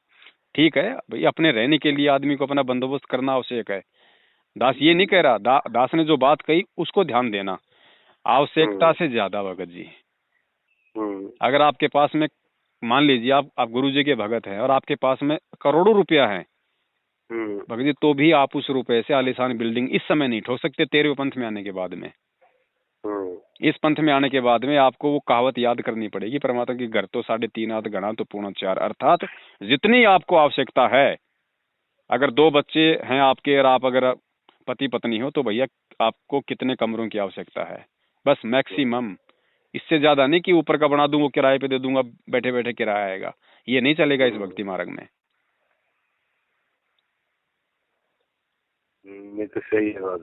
ठीक है भाई, अपने रहने के लिए आदमी को अपना बंदोबस्त करना आवश्यक है। दास ये नहीं कह रहा, दास ने जो बात कही उसको ध्यान देना, आवश्यकता से ज्यादा भगत जी। अगर आपके पास में, मान लीजिए आप गुरु जी के भगत हैं और आपके पास में करोड़ों रुपया है भगत जी, तो भी आप उस रुपए से आलीशान बिल्डिंग इस समय नहीं ठोक सकते। 13वें पंथ में आने के बाद में, इस पंथ में आने के बाद में आपको वो कहावत याद करनी पड़ेगी, परमात्मा की घर तो 3.5 हाथ गणा तो पूर्ण 4, अर्थात जितनी आपको आवश्यकता है। अगर 2 बच्चे हैं आपके और आप अगर पति पत्नी हो तो भैया आपको कितने कमरों की आवश्यकता है, बस मैक्सिमम। इससे ज्यादा नहीं कि ऊपर का बना दूंगा किराए पे दे दूंगा, बैठे बैठे किराया आएगा, ये नहीं चलेगा इस भक्ति मार्ग में। ये तो सही है बात।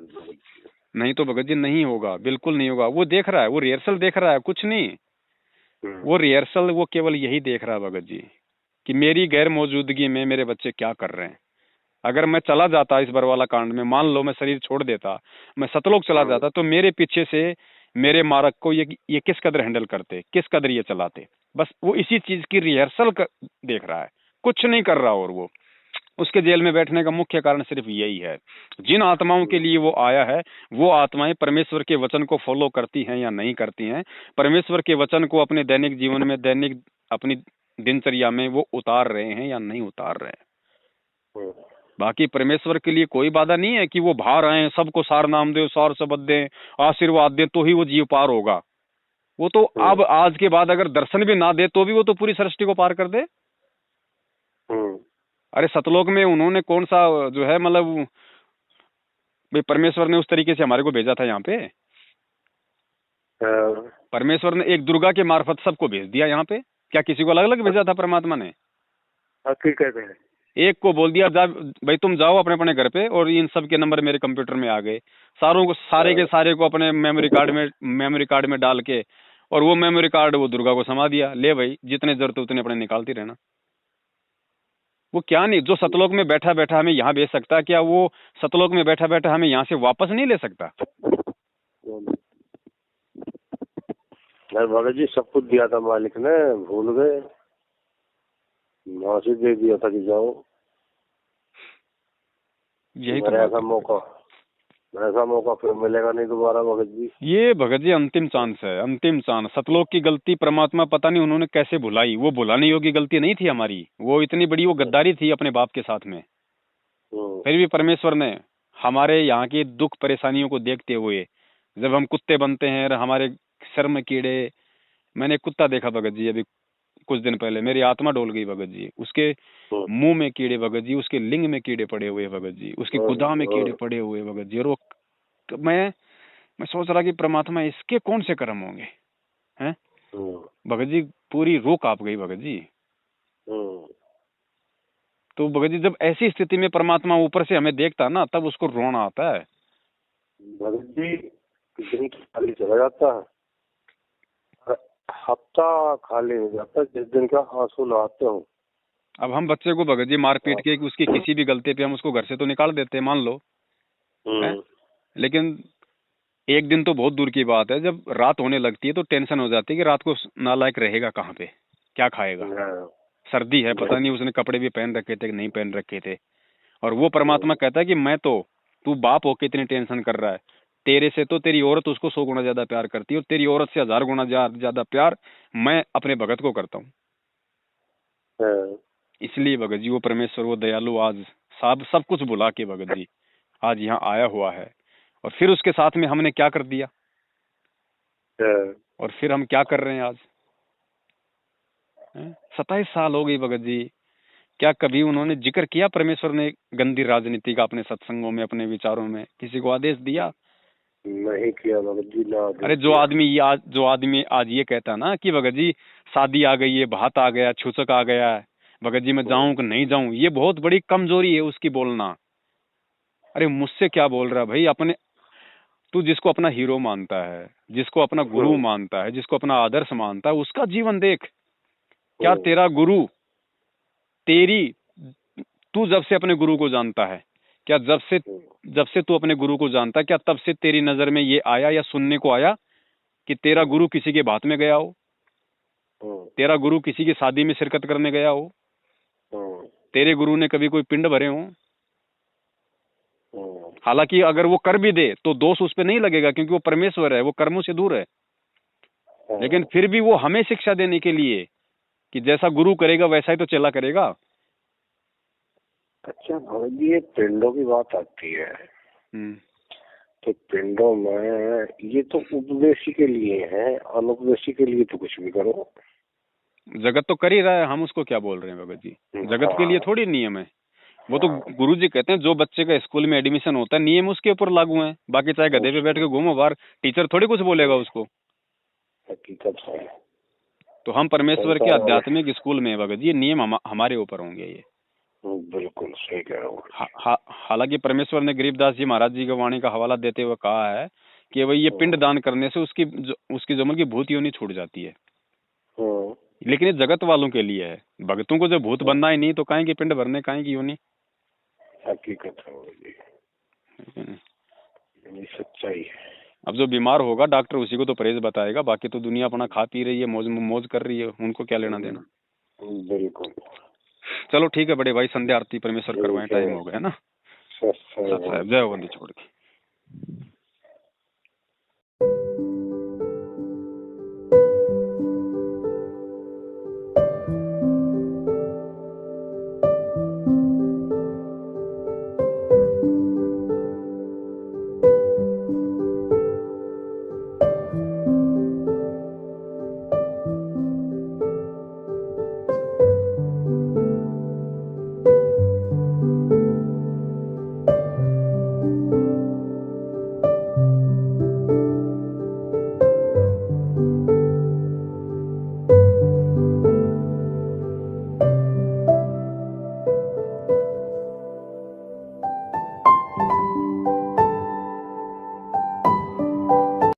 नहीं तो भगत जी नहीं होगा, बिल्कुल नहीं होगा। वो देख रहा है, वो रिहर्सल देख रहा है, कुछ नहीं। वो रिहर्सल वो केवल यही देख रहा है भगत जी कि मेरी गैर मौजूदगी में मेरे बच्चे क्या कर रहे हैं। अगर मैं चला जाता इस बरवाला कांड में, मान लो मैं शरीर छोड़ देता, मैं सतलोक चला जाता, तो मेरे पीछे से मेरे मारक को ये किस कदर हैंडल करते, किस कदर ये चलाते। बस वो इसी चीज की रिहर्सल देख रहा है, कुछ नहीं कर रहा। और वो उसके जेल में बैठने का मुख्य कारण सिर्फ यही है। जिन आत्माओं के लिए वो आया है, वो आत्माएं परमेश्वर के वचन को फॉलो करती हैं या नहीं करती हैं, परमेश्वर के वचन को अपने दैनिक जीवन में, दैनिक अपनी दिनचर्या में वो उतार रहे हैं या नहीं उतार रहे हैं। बाकी परमेश्वर के लिए कोई बाधा नहीं है कि वो बाहर आए, सबको सार नाम दे, सार शब्द दे, आशीर्वाद दे, तो ही वो जीव पार होगा। वो तो अब आज के बाद अगर दर्शन भी ना दे तो भी वो तो पूरी सृष्टि को पार कर दे। अरे सतलोक में उन्होंने कौन सा जो है मतलब भाई, परमेश्वर ने उस तरीके से हमारे को भेजा था यहाँ पे। परमेश्वर ने एक दुर्गा के मार्फत सबको भेज दिया यहाँ पे, क्या किसी को अलग अलग भेजा था परमात्मा ने? हकीकत है। एक को बोल दिया जा भाई तुम जाओ अपने अपने घर पे, और इन सब के नंबर मेरे कंप्यूटर में आ गए, सारे के सारे को अपने मेमोरी कार्ड में डाल के, और वो मेमोरी कार्ड वो दुर्गा को समा दिया, ले भाई जितने जरूरत उतने अपने निकालती रहना। वो क्या नहीं, जो सतलोक में बैठा बैठा हमें यहाँ भेज सकता है, क्या वो सतलोक में बैठा बैठा हमें यहाँ से वापस नहीं ले सकता? भगत जी सब कुछ दिया था मालिक ने, भूल गए, माफी दे दिया था कि जाओ। यही तो ऐसा मौका फिर मिलेगा नहीं दोबारा भगत जी। ये भगत जी अंतिम चांस है, अंतिम चांस। सतलोक की गलती परमात्मा पता नहीं उन्होंने कैसे भुलाई, वो भुलाने योग्य गलती नहीं थी हमारी, वो इतनी बड़ी वो गद्दारी थी अपने बाप के साथ में। फिर भी परमेश्वर ने हमारे यहाँ की दुख परेशानियों को देखते हुए, जब हम कुत्ते बनते हैं, हमारे सर में कीड़े, मैंने एक कुत्ता देखा भगत जी अभी कुछ दिन पहले, मेरी आत्मा डोल गई भगत जी। उसके मुंह में कीड़े भगत जी, उसके लिंग में कीड़े पड़े हुए भगत जी, उसकी गुदा में कीड़े पड़े हुए भगत जी। और वो मैं सोच रहा कि परमात्मा इसके कौन से कर्म होंगे हैं भगत जी। पूरी रूह कांप गई भगत जी। तो भगत जी जब ऐसी स्थिति में परमात्मा ऊपर से हमें देखता ना, तब उसको रोना आता है भगत जी। दिन खाली चला जाता है, हफ्ता खाली हो जाता है जिस दिन का आंसू लाते हो। अब हम बच्चे को भगत जी मार पीट के उसकी किसी भी गलती पे हम उसको घर से तो निकाल देते हैं, मान लो है? लेकिन एक दिन तो बहुत दूर की बात है, जब रात होने लगती है तो टेंशन हो जाती है कि रात को नालायक रहेगा कहाँ पे, क्या खाएगा, सर्दी है, पता नहीं उसने कपड़े भी पहन रखे थे कि नहीं पहन रखे थे। और वो परमात्मा कहता है कि मैं तो, तू बाप होके इतनी टेंशन कर रहा है, तेरे से तो तेरी औरत उसको 100 गुना ज्यादा प्यार करती है, और तेरी औरत से 1000 गुना ज्यादा प्यार मैं अपने भगत को करता हूँ। इसलिए भगत जी वो परमेश्वर, वो दयालु आज सब कुछ भुला के भगत जी आज यहाँ आया हुआ है। और फिर उसके साथ में हमने क्या कर दिया, और फिर हम क्या कर रहे हैं आज? 27 साल हो गई भगत जी, क्या कभी उन्होंने जिक्र किया परमेश्वर ने गंदी राजनीति का अपने सत्संगों में, अपने विचारों में किसी को आदेश दिया? नहीं किया भगत जी ना। अरे जो आदमी आज ये कहता है ना कि भगत जी शादी आ गई है, भात आ गया, छूचक आ गया है, भगत जी मैं जाऊं कि नहीं जाऊं, ये बहुत बड़ी कमजोरी है उसकी बोलना। अरे मुझसे क्या बोल रहा है भाई? अपने तू जिसको अपना हीरो मानता है, जिसको अपना गुरु मानता है, जिसको अपना आदर्श मानता है, उसका जीवन देख। क्या तेरा गुरु तू जब से अपने गुरु को जानता है, क्या जब से तू अपने गुरु को जानता है, क्या तब से तेरी नजर में ये आया या सुनने को आया कि तेरा गुरु किसी के बात में गया हो, तेरा गुरु किसी की शादी में शिरकत करने गया हो, तेरे गुरु ने कभी कोई पिंड भरे हो? हालांकि अगर वो कर भी दे तो दोष उस पे नहीं लगेगा, क्योंकि वो परमेश्वर है, वो कर्मों से दूर है। लेकिन फिर भी वो हमें शिक्षा देने के लिए कि जैसा गुरु करेगा वैसा ही तो चेला करेगा। अच्छा भगत जी, ये पिंडों की बात आती है, तो पिंडों में ये तो उपदेशी के लिए है, अनुपदेशी के लिए तो कुछ भी करो। जगत तो कर ही रहा है, हम उसको क्या बोल रहे हैं भगत जी? जगत के लिए थोड़ी नियम है, वो तो गुरु जी कहते हैं जो बच्चे का स्कूल में एडमिशन होता है नियम उसके ऊपर लागू है, बाकी चाहे गधे पे बैठ के घूमो बाहर, टीचर थोड़ी कुछ बोलेगा उसको। हकीकत है। तो हम परमेश्वर के आध्यात्मिक स्कूल में भगत जी, नियम हमारे ऊपर होंगे ये। बिल्कुल सही कह रहा हूँ। हालांकि परमेश्वर ने गरीबदास जी महाराज जी की वाणी का हवाला देते हुए कहा है कि भाई ये पिंड दान करने से उसकी जो मन की भूत योनि छूट जाती है। लेकिन ये जगत वालों के लिए है, भगतों को जब भूत बनना ही नहीं तो काहे की पिंड भरने, काहे की योनि। हकीकत है, सच्चाई है। अब जो बीमार होगा डॉक्टर उसी को तो परहेज बताएगा, बाकी तो दुनिया अपना खा पी रही है, मौज कर रही है, उनको क्या लेना देना। बिल्कुल। चलो ठीक है बड़े भाई, संध्या आरती परमेश्वर करवाएं, टाइम हो गया है ना। जय हो बंदी छोड़ के।